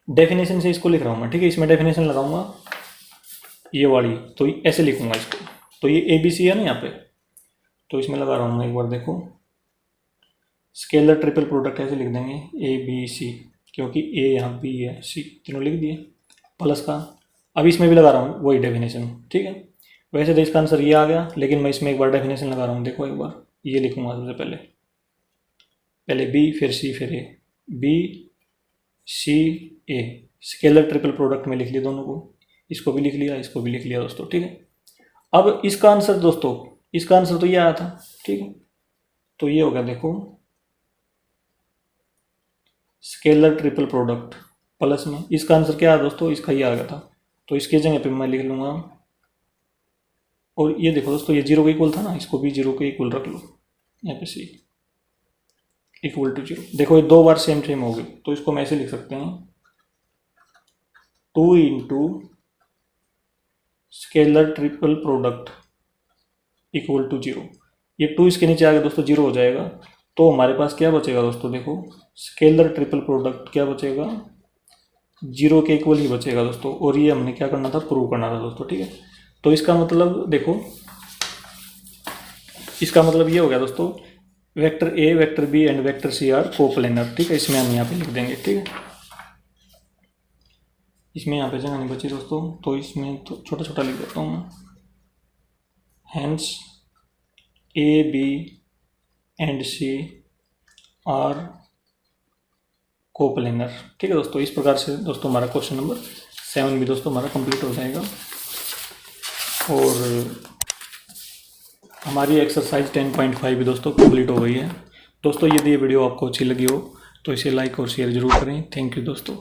Speaker 1: डेफिनेशन से इसको लिख रहा हूँ मैं, ठीक है। इसमें डेफिनेशन लगाऊंगा ये वाली, तो ऐसे लिखूंगा इसको। तो ये ए बी सी है ना यहाँ पे, तो इसमें लगा रहा हूँ मैं, एक बार देखो। स्केलर ट्रिपल प्रोडक्ट ऐसे लिख देंगे ए बी सी, क्योंकि ए यहाँ बी है, सी तीनों लिख दिए प्लस का। अब इसमें भी लगा रहा हूँ वही डेफिनेशन, ठीक है। वैसे तो इसका आंसर ये आ गया, लेकिन मैं इसमें एक बार डेफिनेशन लगा रहा हूँ, देखो एक बार ये लिखूंगा सबसे पहले, पहले बी फिर सी फिर ए, बी सी ए, स्केलर ट्रिपल प्रोडक्ट में लिख लिया दोनों को, इसको भी लिख लिया, इसको भी लिख लिया दोस्तों, ठीक है। अब इसका आंसर दोस्तों, इसका आंसर तो ये आया था, ठीक है। तो ये हो गया देखो स्केलर ट्रिपल प्रोडक्ट प्लस में, इसका आंसर क्या है दोस्तों, इसका ये आ गया था। तो इसके जगह पे मैं लिख लूँगा, और ये देखो दोस्तों ये जीरो के इक्वल था ना, इसको भी जीरो के इक्वल रख लो, यहाँ पे सी इक्वल टू जीरो। देखो ये दो बार सेम सेम हो गई, तो इसको हम ऐसे लिख सकते हैं 2 into scalar triple product equal to zero. ये 2 इसके नीचे आ गया दोस्तों, जीरो हो जाएगा। तो हमारे पास क्या बचेगा दोस्तों, देखो स्केलर ट्रिपल प्रोडक्ट क्या बचेगा, जीरो के इक्वल ही बचेगा दोस्तों। और ये हमने क्या करना था, प्रूव करना था दोस्तों, ठीक है। तो इसका मतलब देखो, इसका मतलब ये हो गया दोस्तों, vector A, vector B and vector C are coplanar, ठीक है। इसमें हम यहाँ पे लिख देंगे, ठीक है। इसमें यहाँ पे जगह नहीं बची दोस्तों, तो इसमें तो छोटा छोटा लिख देता हूँ मैं। Hence A B and C are coplanar, ठीक है दोस्तों। इस प्रकार से दोस्तों हमारा क्वेश्चन नंबर 7 भी दोस्तों हमारा कंप्लीट हो जाएगा। और हमारी एक्सरसाइज 10.5 भी दोस्तों कंप्लीट हो गई है। दोस्तों यदि ये वीडियो आपको अच्छी लगी हो तो इसे लाइक और शेयर जरूर करें। थैंक यू दोस्तों।